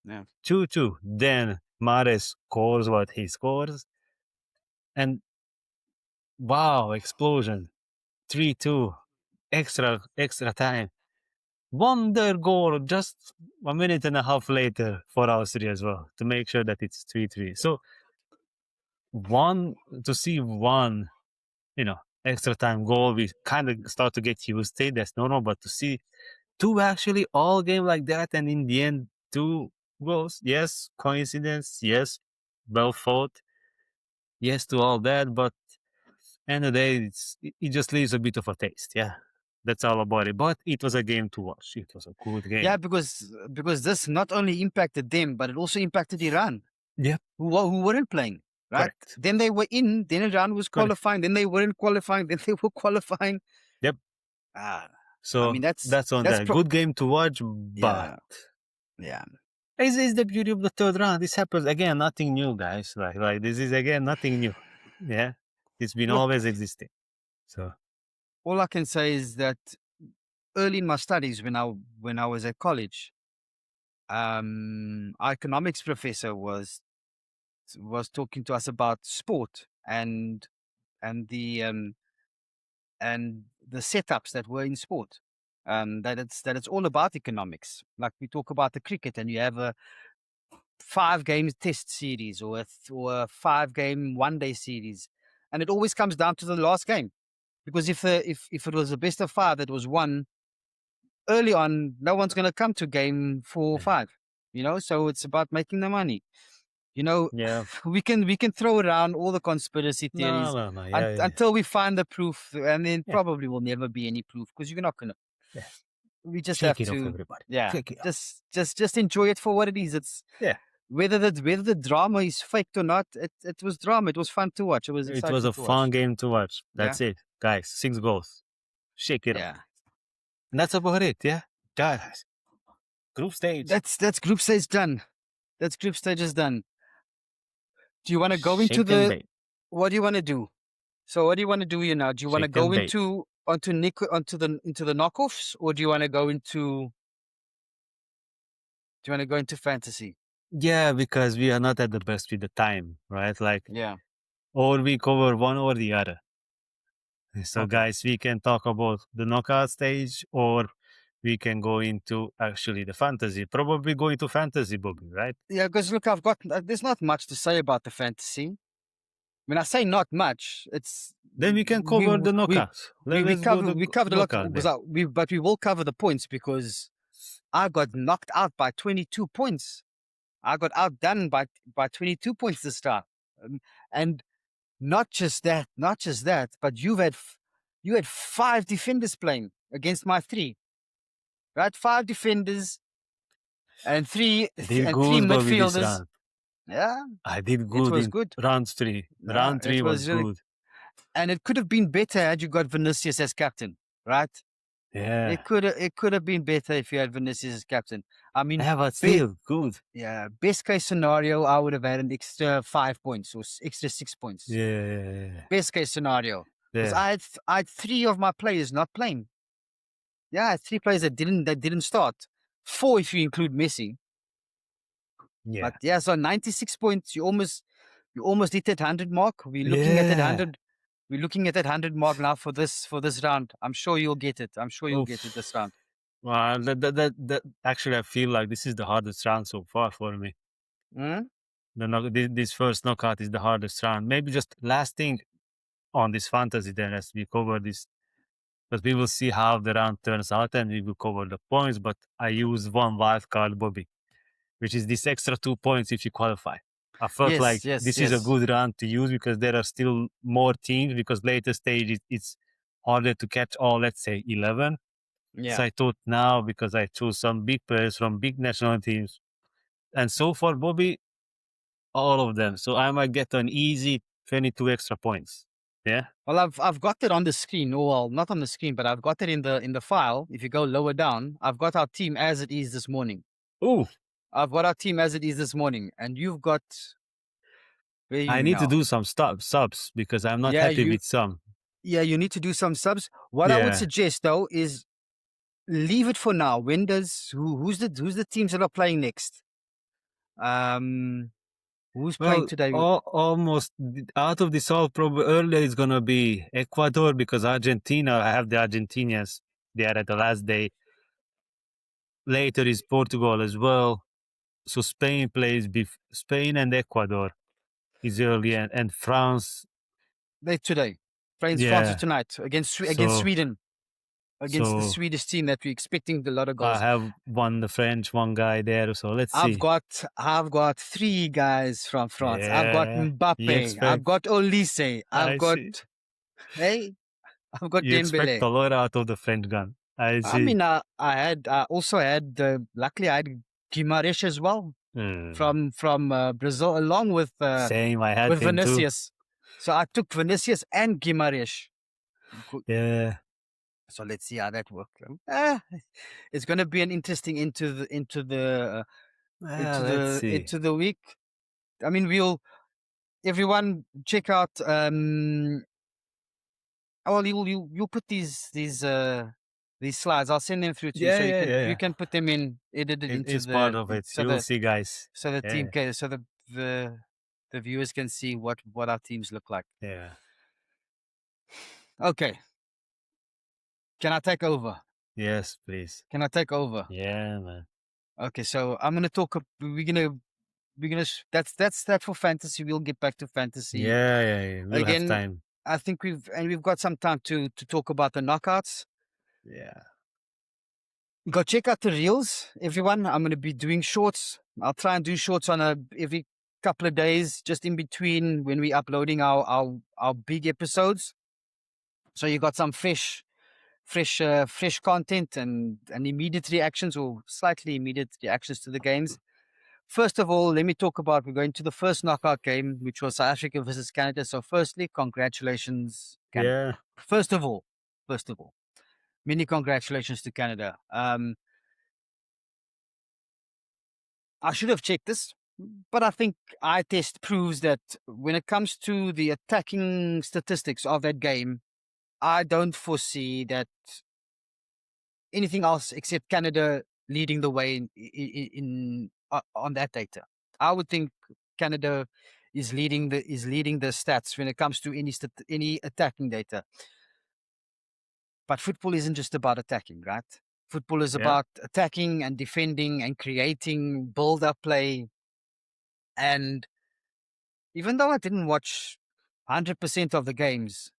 Yeah. 2-2. Then Mahrez scores what he scores. And wow, explosion. 3-2. Extra time. Wonder goal just a minute and a half later for Austria as well to make sure that it's 3-3. So to see one, extra time goal, we kind of start to get used to it. That's normal, but to see two actually all game like that and in the end two goals, yes, coincidence, yes, well fought, yes to all that, but end of the day, it just leaves a bit of a taste. Yeah, that's all about it. But it was a game to watch. It was a good Yeah, game. because this not only impacted them, but it also impacted Iran, Yep, who weren't playing. Right. correct. Then they were in. Then Iran was Correct. qualifying. Then they weren't qualifying. Then they were qualifying. Yep. Ah, So I mean that's on that. Good game to watch, but yeah. it's the beauty of the third round. This happens again, nothing new, guys. Like this is again nothing new. Yeah, it's been Look, always existing. So all I can say is that early in my studies, when I was at college, our economics professor was talking to us about sport and the and the setups that were in sport. That it's all about economics. Like we talk about the cricket, and you have a 5 game test series or a 5 game one day series. and it always comes down to the last game. Because if it was a best of 5 that was won early on, no one's going to come to game 4 or 5. So it's about making the money. Yeah. we can throw around all the conspiracy theories No. Yeah. until we find the proof, and then Yeah. probably will never be any proof because you're not gonna. Yeah. We just Shake have it off, to, everybody. yeah, Shake it off. just enjoy it for what it is. It's Yeah. whether the drama is faked or not. It was drama. It was fun to watch. It was It exciting was a to fun watch. game to watch. That's it, guys. 6 goals. Shake it off. Yeah, And that's about it. Yeah, guys. Group stage. that's group stage done. That's group stage is done. Do you want to go into Shake and bake. what do you want to do? So what do you want to do here now? Do you want to Shake go and bake. into the knockoffs, or do you want to go into fantasy? Yeah, because we are not at the best with the time, right? Like, Yeah. or we cover one or the other. So, Okay. guys, we can talk about the knockout stage, or we can go into actually the fantasy. Probably go into fantasy, Bobby, right? Yeah, because look, there's not much to say about the fantasy. When I say not much, it's Then we can cover the knockouts. Let's go to we covered a lot, knockout then. but we will cover the points because I got knocked out by 22 points. I got outdone by 22 points this time, and not just that, but you had 5 defenders playing against my 3, right? 5 defenders and three I did and 3 good, Bobby, this midfielders. round. Yeah, I did it good was in good. round 3. Yeah, Round 3 it was really, good. and it could have been better had you got Vinicius as captain, right? Yeah. It could have been better if you had Vinicius as captain. I mean, Yeah, but still good. yeah, best case scenario, I would have had an extra 5 points or extra 6 points. Yeah. Best case scenario, because Yeah. I had 3 of my players not playing. Yeah, I had 3 players that didn't start. 4 if you include Messi. Yeah. But yeah, so 96 points. You almost hit that 100 mark. We're looking at that 100. We're looking at that 100 mark now for this round. I'm sure you'll get it. I'm sure you'll get it this round. Well, that actually, I feel like this is the hardest round so far for me. Mm? This first knockout is the hardest round. Maybe just last thing on this fantasy, then as we cover this, but we will see how the round turns out and we will cover the points. But I use one wild card, Bobby, which is this extra 2 points if you qualify. I felt like this is a good round to use because there are still more teams, because later stage it's harder to catch all, let's say, 11. Yeah. So I thought now, because I chose some big players from big national teams, and so far, Bobby, all of them. So I might get an easy 22 extra points. Yeah. Well, I've got it on the screen. Oh, well, not on the screen, but I've got it in the file. If you go lower down, I've got our team as it is this morning. Oh, I've got our team as it is this morning, and you've got. I need to do some subs because I'm not happy with some. Yeah, you need to do some subs. What I would suggest though is leave it for now. When does who's the teams that are playing next? Who's playing today? Almost out of this all, probably earlier is gonna be Ecuador, because Argentina, I have the Argentinians there at the last day. Later is Portugal as well. So Spain plays Spain and Ecuador is early, and France. They today. France is tonight against Sweden. Against the Swedish team that we're expecting a lot of goals. I have the French one guy there, so let's see. I've got 3 guys from France. I've got Mbappe. I've got Olise. I've got You expect Dembele. a lot out of the French gun. I mean, I also had luckily I had Guimaraes as well from Brazil, along with same. I had with him Vinicius. Too. So I took Vinicius and Guimaraes. Yeah. So let's see how that works. It's going to be an interesting into the week. I mean, everyone check out. You'll put these slides. I'll send them through to you, so you can put them in edited into it's part of it. So you'll see, guys. So the team can, so the viewers can see what our teams look like. Yeah. Okay. Can I take over? Yes, please. Can I take over? Yeah, man. Okay, so I'm gonna talk. We're gonna we're gonna that's that for fantasy. We'll get back to fantasy Yeah. We'll have again. time. I think we've got some time to talk about the knockouts. Yeah. Go check out the reels, everyone. I'm gonna be doing shorts. I'll try and do shorts on every couple of days, just in between when we're uploading our big episodes. So you got some fresh content and immediate reactions or slightly immediate reactions to the games. First of all, let me talk about, we're going to the first knockout game, which was South Africa versus Canada. So firstly, congratulations, Canada. Yeah. First of all, many congratulations to Canada. I should have checked this, but I think eye test proves that when it comes to the attacking statistics of that game, I don't foresee that anything else except Canada leading the way on that data. I would think Canada is leading the stats when it comes to any attacking data. But football isn't just about attacking, right? Football is Yeah. about attacking and defending and creating build-up play. And even though I didn't watch 100% of the games,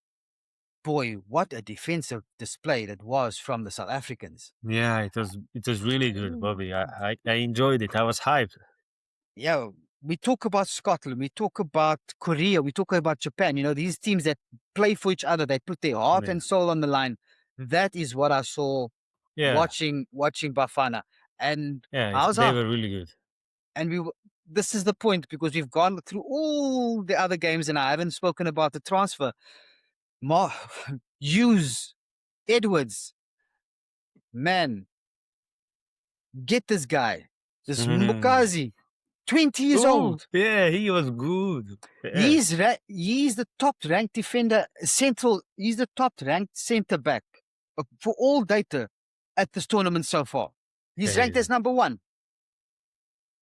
boy, what a defensive display that was from the South Africans. Yeah, it was really good, Bobby. I enjoyed it. I was hyped. Yeah, we talk about Scotland, we talk about Korea, we talk about Japan. You know, these teams that play for each other, they put their heart Yeah. and soul on the line. That is what I saw Yeah. watching Bafana. And Yeah, how's they our were really good. and this is the point, because we've gone through all the other games and I haven't spoken about the transfer. Hughes, Edwards, man, get this guy, this Mukazi, 20 years old. Yeah, he was good. Yeah. He's the top ranked defender, central. He's the top ranked centre back for all data at this tournament so far. He's ranked as number one.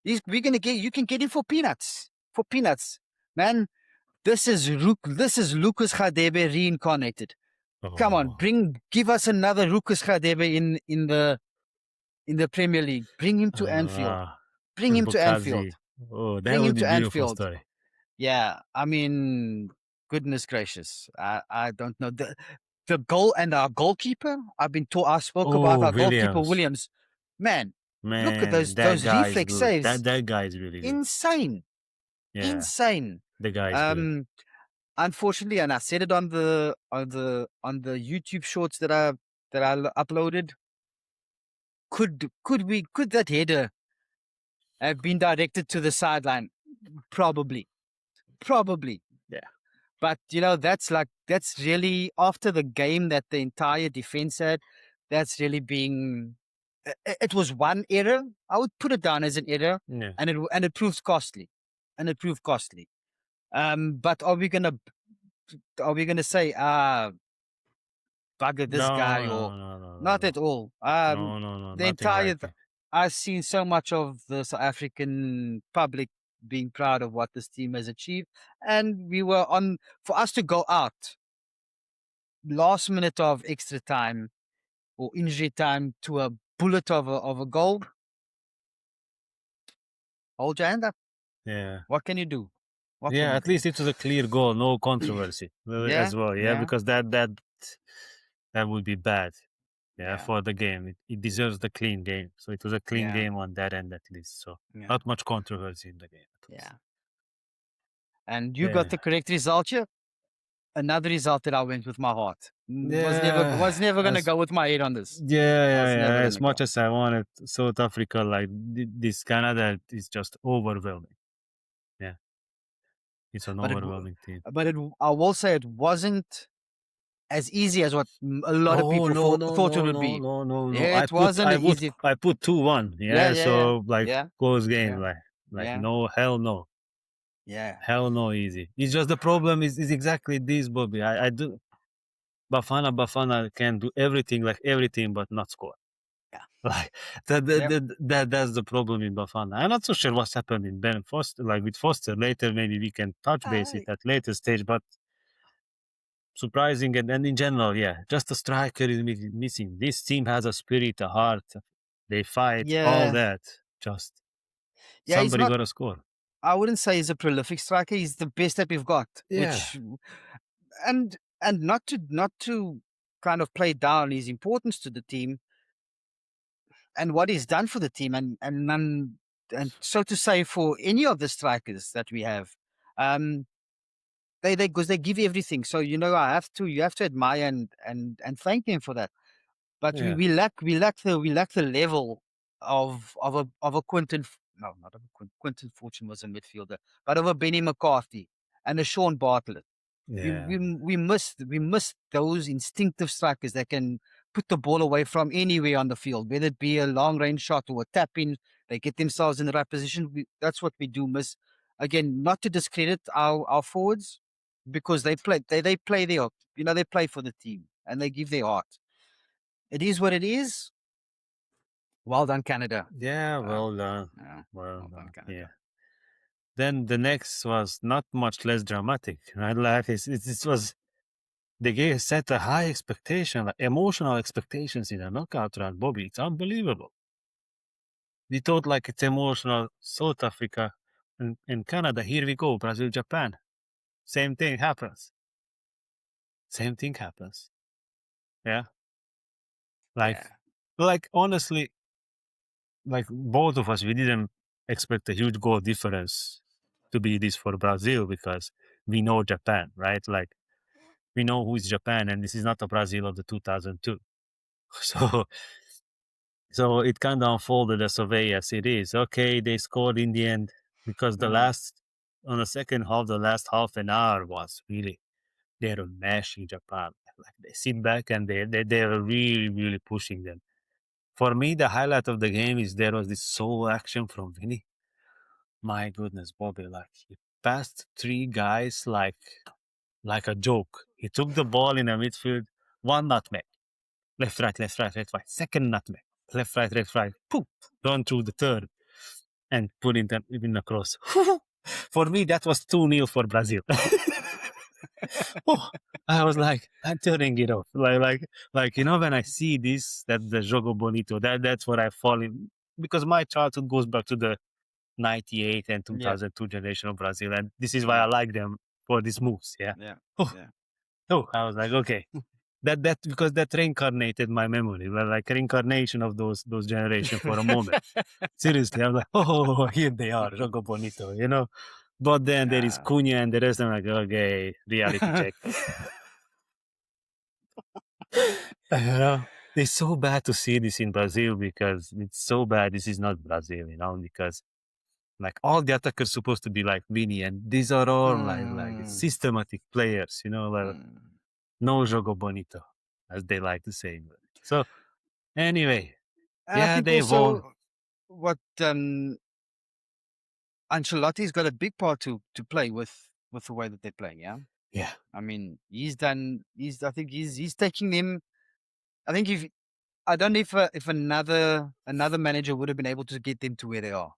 You can get him for peanuts. For peanuts, man. This is Lucas Radebe reincarnated. Come on, give us another Lucas Radebe in the Premier League. Bring him to Anfield. Bring him to Anfield. Oh, that Bring him would be to beautiful Anfield. story. Yeah, I mean, goodness gracious, I don't know the goal and our goalkeeper. I spoke about our goalkeeper Williams. Man, look at those reflex saves. That guy is really good. Insane. Yeah. Insane. The guy is good. Unfortunately, and I said it on the YouTube shorts that I uploaded. Could that header have been directed to the sideline? Probably. Yeah. But you know, that's really after the game that the entire defense had. That's really being. It was one error. I would put it down as an error, Yeah. and it proved costly, But are we gonna say bugger this guy or not at all? No, The nothing entire. like it. I've seen so much of the South African public being proud of what this team has achieved, and we were for us to go out last minute of extra time or injury time to a bullet of a goal. Hold your hand up. Yeah. What can you do? At least it was a clear goal, no controversy as well. Yeah, because that would be bad. Yeah, for the game. It deserves the clean game. So it was a clean game on that end at least. So not much controversy in the game. Yeah. And you got the correct result here. Another result that I went with my heart. Was never gonna go with my head on this. Yeah. As much as I wanted South Africa, like this Canada is just overwhelming. Yeah, it's an overwhelming team. But I will say it wasn't as easy as what a lot of people thought it would be. No. Yeah, it wasn't easy. I put 2-1. So close game. No, hell no. Yeah. Hell no, easy. It's just the problem is exactly this, Bobby. I do. Bafana can do everything, but not score. Yeah. Like that's the problem in Bafana. I'm not so sure what's happened in Ben Foster, with Foster. Later, maybe we can touch base it at later stage, but surprising and in general, just a striker is missing. This team has a spirit, a heart. They fight, all that. Just somebody got to score. I wouldn't say he's a prolific striker. He's the best that we've got. Yeah. And not to kind of play down his importance to the team and what he's done for the team, and so to say for any of the strikers that we have. Um, they because they give everything. So you have to admire and thank them for that. But Yeah. we lack the level of a Quinton. No, not of a Quinton Fortune was a midfielder, but of a Benny McCarthy and a Sean Bartlett. Yeah. We miss those instinctive strikers that can put the ball away from anywhere on the field, whether it be a long range shot or a tap in. They get themselves in the right position. That's what we do miss. Again, not to discredit our forwards, because they play their they play for the team and they give their heart. It is what it is. Well done, Canada. Yeah, well done. Yeah, Well well done, done. Canada. Yeah. Then the next was not much less dramatic, right? Like it was they set a high expectation, like emotional expectations in a knockout round, Bobby. It's unbelievable. We thought like it's emotional, South Africa and Canada. Here we go, Brazil, Japan. Same thing happens. Same thing happens. Yeah. Yeah. Like honestly, like both of us, we didn't expect a huge goal difference to be this for Brazil because we know Japan, right? Like we know who is Japan, and this is not a Brazil of the 2002. So it kind of unfolded as a way as it is. Okay, they scored in the end because on the second half, the last half an hour was really, they were mashing Japan. Like they sit back and they were really, really pushing them. For me, the highlight of the game is there was this solo action from Vinny. My goodness, Bobby, like he passed three guys like a joke. He took the ball in the midfield, one nutmeg, left, right, left, right, left, right, second nutmeg, left, right, poof, run through the third and put it in the cross. For me, that was 2-0 for Brazil. Oh, I was like, I'm turning it off. Like when I see this, that the Jogo Bonito, that's what I fall in, because my childhood goes back to the 98 and Yeah. 2002 generation of Brazil, and this is why Yeah. I like them for these moves. Yeah. Yeah. Oh, Yeah. I was like, okay, that because that reincarnated my memory, like reincarnation of those generation for a moment. Seriously, I'm like, oh, here they are, Jogo Bonito. But then there is Yeah. Cunha and the rest. I'm like, okay, reality check. It's so bad to see this in Brazil because it's so bad. This is not Brazil, because like all the attackers supposed to be like Vini, and these are all like Mm. systematic players, like Mm. no jogo bonito, as they like to say. So anyway, And I yeah, think they won. also what Ancelotti's got a big part to play with the way that they're playing. Yeah, Yeah, I mean he's done. I think he's taking them. I think if I don't know if another manager would have been able to get them to where they are.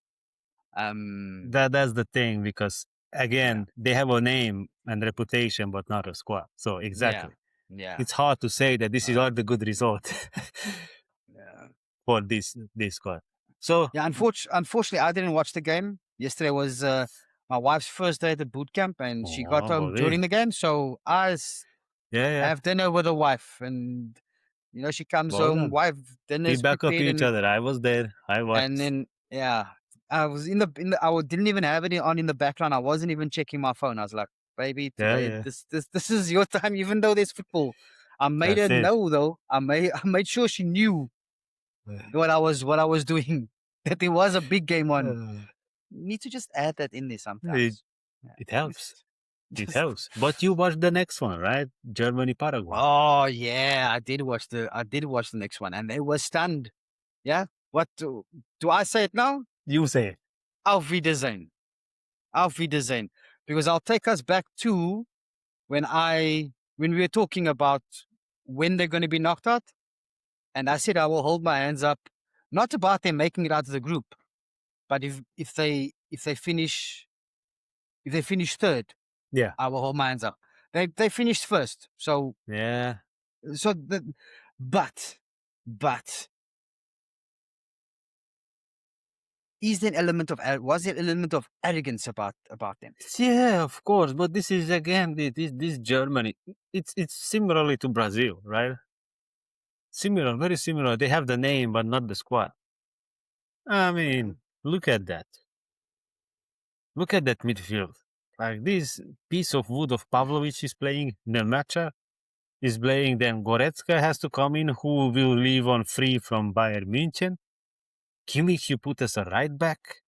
that's the thing, because Yeah. again, they have a name and reputation, but not a squad. So Yeah. exactly, Yeah. it's hard to say that this is Uh, all the good result yeah. for this squad. So Yeah, unfortunately, I didn't watch the game. Yesterday was my wife's first day at the boot camp, and she got oh, home buddy. during the game. So Yeah, yeah, have dinner with her wife, and she comes well home, done. wife dinner We is back up prepared, each other. I was there. I and watched. then yeah, I was didn't even have it on in the background. I wasn't even checking my phone. I was like, baby, Yeah, today yeah. this is your time, even though there's football. I made her That's it. know though. I made sure she knew what I was doing. That there was a big game on. Uh, Need to just add that in there it, sometimes. Yeah. it helps. It Just helps. But you watched the next one, right? Germany, Paraguay. oh yeah, I did watch the next one, and they were stunned. Yeah. What do I say it now? You say it. Auf Wiedersehen. Auf Wiedersehen. Because I'll take us back to when we were talking about when they're going to be knocked out, and I said I will hold my hands up, not about them making it out of the group, but if they finish third, Yeah. I will hold my hands up. They finished first, so Yeah. so the but but was there an element of arrogance about them? Yeah, of course. But this is again this Germany. It's similarly to Brazil, right? Similar, very similar. They have the name, but not the squad. I Yeah. mean, look at that. Look at that midfield. Like this piece of wood of Pavlovic is playing. Nemacha is playing. Then Goretzka has to come in, who will leave on free from Bayern München. Kimmich, you put as a right back.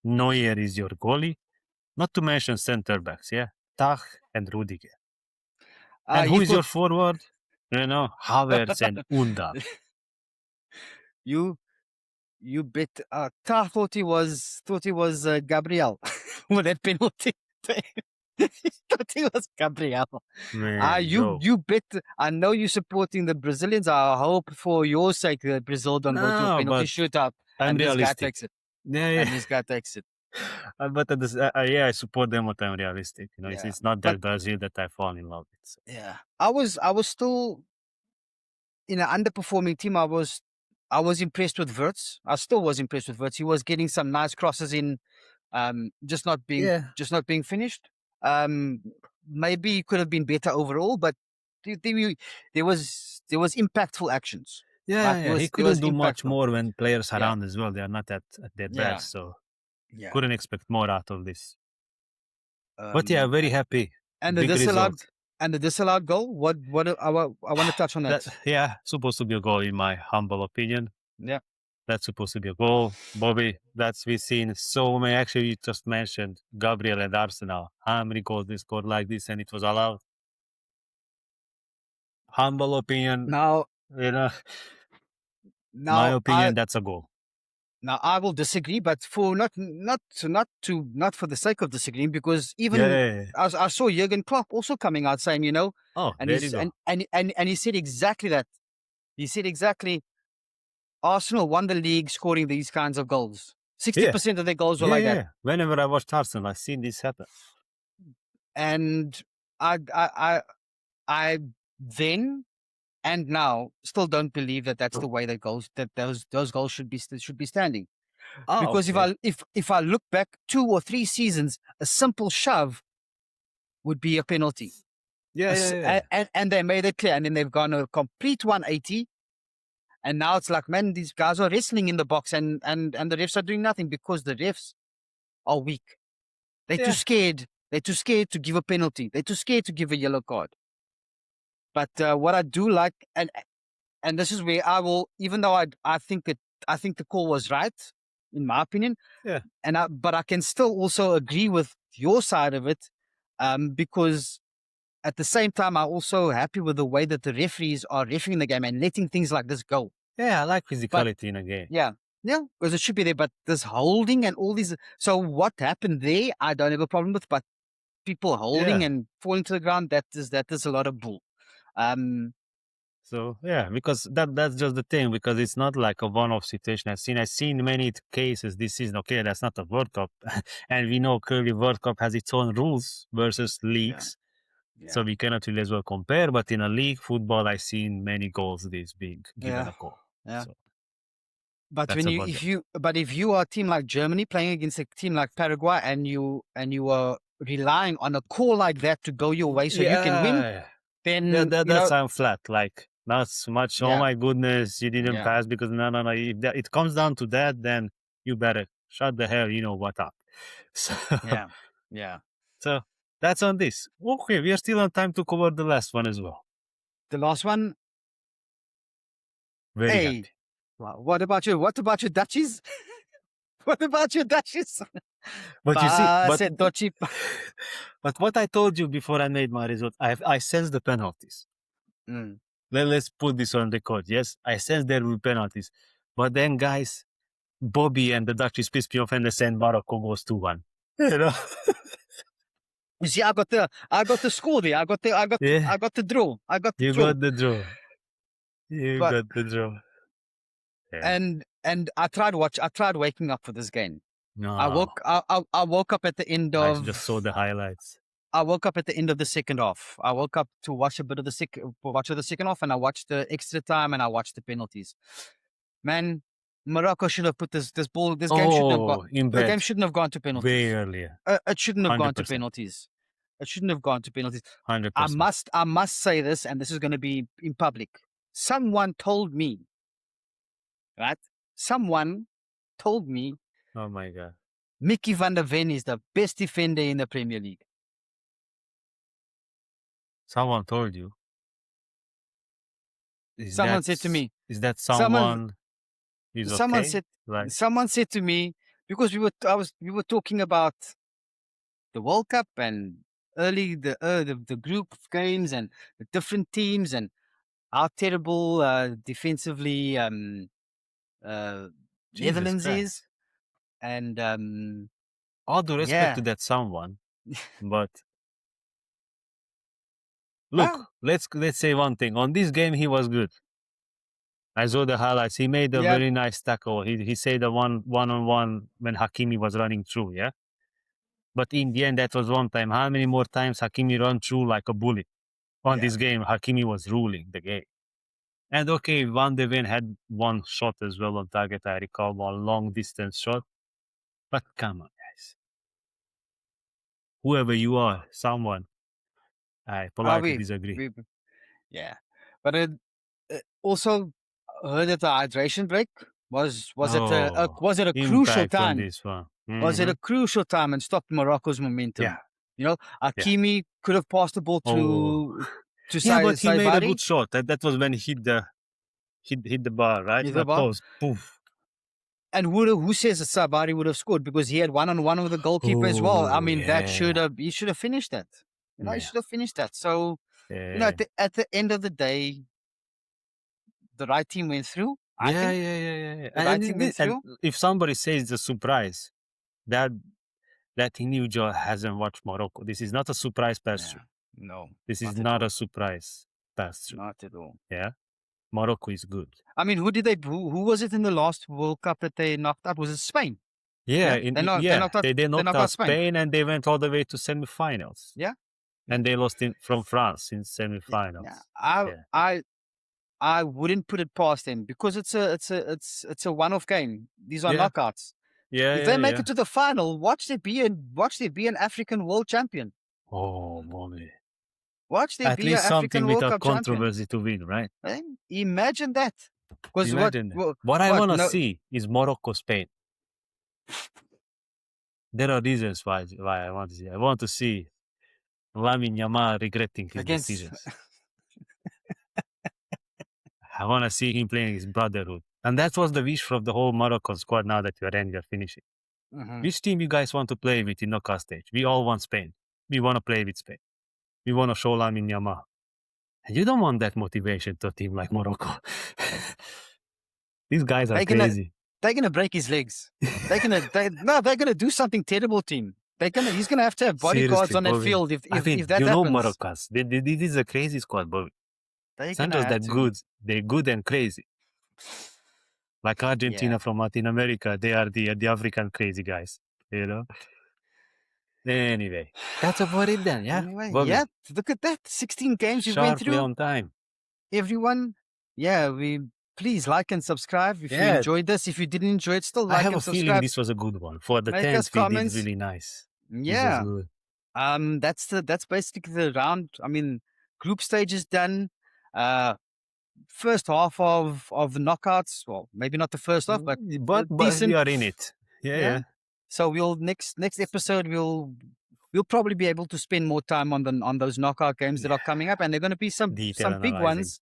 Neuer is your goalie. Not to mention center backs, yeah? Tach and Rudiger. And who You've is your got forward? Havertz and Undal. you bet. Ta thought he was Gabriel with that penalty. He thought he was Gabriel. Man, You bet. I know you're supporting the Brazilians. I hope for your sake that Brazil don't go to a no, penalty but shootout I'm and this guy realistic. takes it. Yeah, And yeah. this guy takes it. But at the, yeah, I support them, but I'm realistic. Yeah. It's not But that Brazil that I fall in love with. So. yeah, I was still in an underperforming team. I was impressed with Wirtz. I still was impressed with Wirtz. He was getting some nice crosses in, just not being finished. Maybe he could have been better overall, but there was impactful actions. Yeah, Right? yeah, he There was couldn't do much impactful. more when players Yeah. around as well. They are not at their Yeah. best, so Yeah. couldn't expect more out of this. But yeah, very happy. And Big result. the disallowed goal. What I want to touch on that. Yeah, supposed to be a goal in my humble opinion. Yeah. That's supposed to be a goal. Bobby, we've seen so many. Actually, you just mentioned Gabriel and Arsenal. How many goals they scored like this and it was allowed? Humble opinion. Now, my opinion, that's a goal. Now I will disagree, but for not for the sake of disagreeing, because even I saw Jurgen Klopp also coming out saying, and he said exactly that. He said exactly, Arsenal won the league scoring these kinds of goals. 60% of their goals were like that. Whenever I watched Arsenal, I've seen this happen. And I then and now still don't believe that that's the way that those goals should be standing. Because if I look back 2 or 3 seasons, a simple shove would be a penalty. And they made it clear, and then they've gone a complete 180. And now it's like, man, these guys are wrestling in the box, and the refs are doing nothing because the refs are weak. They're too scared. They're too scared to give a penalty. They're too scared to give a yellow card. But what I do like, and this is where I will, even though I think the call was right, in my opinion. Yeah. But I can still also agree with your side of it, because at the same time, I'm also happy with the way that the referees are refereeing the game and letting things like this go. Yeah, I like physicality in a game. Yeah, because it should be there. But this holding and all these. So what happened there, I don't have a problem with. But people holding and falling to the ground, that is a lot of bull. So yeah, because that's just the thing, because it's not like a one-off situation. I've seen many cases this season. Okay, that's not a World Cup, and we know clearly World Cup has its own rules versus leagues, so we cannot really as well compare. But in a league football, I've seen many goals this being given a goal. Yeah. So but if you are a team like Germany playing against a team like Paraguay, and you are relying on a call like that to go your way so you can win, then that sounds flat. Like, not so much. Oh my goodness, you didn't pass because no. If it comes down to that, then you better shut the hell. You know what up. So So that's on this. Okay, we are still on time to cover the last one as well. The last one. Very happy. What about you? What about your Dutchies? What about your Dutchies? But you see, but what I told you before I made my result, I sensed the penalties. Let's put this on record. Yes, I sensed there will be penalties. But then, guys, Bobby and the Dutchies pissed me off and they sent Morocco goes 2-1. You know? You see, I got the score there. I got the draw. I got the draw. You got the draw. You got the draw. Yeah. And I tried waking up for this game. No. I woke up at the end of. I just saw the highlights. I woke up at the end of the second half. I woke up to watch a bit of the second half, and I watched the extra time and I watched the penalties. Man, Morocco should have put this ball. This game shouldn't have got. Oh, in The game bed. shouldn't have gone to Way penalties. earlier. It shouldn't have gone to 100%. penalties. It shouldn't have gone to penalties. 100%. I must say this, and this is going to be in public. Someone told me, right? Someone told me Oh my God. Mickey van der Ven is the best defender in the Premier League. Someone told you. Someone said to me. Is that someone is Someone okay? said. Like, Someone said to me, because we were talking about the World Cup and early the group games and the different teams and how terrible defensively Jesus Netherlands Christ. is, and all due respect to that someone, but look, let's say one thing. On this game, he was good. I saw the highlights. He made a very nice tackle. He saved the one-on-one when Hakimi was running through, yeah? But in the end, that was one time. How many more times Hakimi run through like a bully? On this game, Hakimi was ruling the game. And okay, Van de Ven had one shot as well on target, I recall, one long-distance shot. But come on, guys. Whoever you are, someone, I politely disagree. Yeah. But it also heard that the hydration break was it a crucial time? This one. Was it a crucial time and stopped Morocco's momentum? Yeah. You know, Hakimi could have passed the ball to yeah, but he made a good shot. That was when he hit the bar, right? The bar. Post, poof. And who says that Sabari would have scored because he had one-on-one with the goalkeeper as well. I mean, that he should have finished that. You know, he should have finished that. So, you know, at the end of the day, the right team went through. I think. The right team went through. And if somebody says it's a surprise, that individual hasn't watched Morocco. This is not a surprise pass through. No. This is not a surprise pass through. Not at all. Yeah. Morocco is good. I mean, who was it in the last World Cup that they knocked out? Was it Spain? They knocked out Spain and they went all the way to semifinals. Yeah. And they lost from France in semifinals. Yeah. I wouldn't put it past them because it's a one-off game. These are knockouts. Yeah. If they make it to the final, watch there be an African world champion. Oh, mommy. Watch there be an African World Cup champion. At least something with a controversy to win, right? Imagine that. What I want to see is Morocco-Spain. There are reasons why I want to see. I want to see Lamine Yamal regretting his decisions. I want to see him playing his brotherhood. And that was the wish of the whole Moroccan squad now that we are finishing. Mm-hmm. Which team you guys want to play with in knockout stage? We all want Spain. We want to play with Spain. We want to show Lamine Yamal. And you don't want that motivation to a team like Morocco. These guys are crazy. They're gonna break his legs. They're gonna do something terrible to him. He's gonna have to have bodyguards on that field if that happens. Moroccans. This is a crazy squad, Bobby. It's not just that good. They're good and crazy. Like Argentina from Latin America, they are the African crazy guys. You know. Anyway, that's about it then. Yeah. Anyway, look at that. 16 games we went through. On time. Everyone, please like and subscribe if you enjoyed this. If you didn't enjoy it, still like and subscribe. I have a feeling this was a good one. For the 10th, we did really nice. Yeah. That's basically the round. I mean, group stage is done. First half of the knockouts. Well, maybe not the first half, but decent. We are in it. Yeah. So we'll next episode we'll probably be able to spend more time on those knockout games that are coming up, and they're going to be some big ones.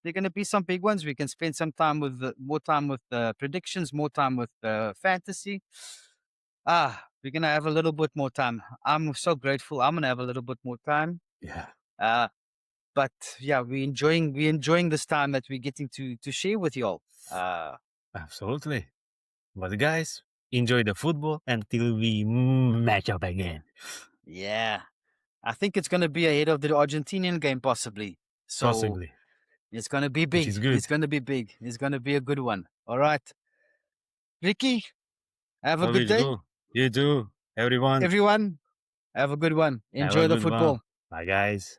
They're going to be some big ones. We can spend some time more time with the predictions, more time with the fantasy. We're going to have a little bit more time. I'm so grateful. I'm going to have a little bit more time. Yeah. But yeah, we're enjoying this time that we're getting to share with y'all. Absolutely. But guys, enjoy the football until we match up again. Yeah. I think it's going to be ahead of the Argentinian game, possibly. So possibly. It's going to be big. It's going to be big. It's going to be a good one. All right. Ricky, have a good day. You too. Everyone, have a good one. Enjoy the football. Bye, guys.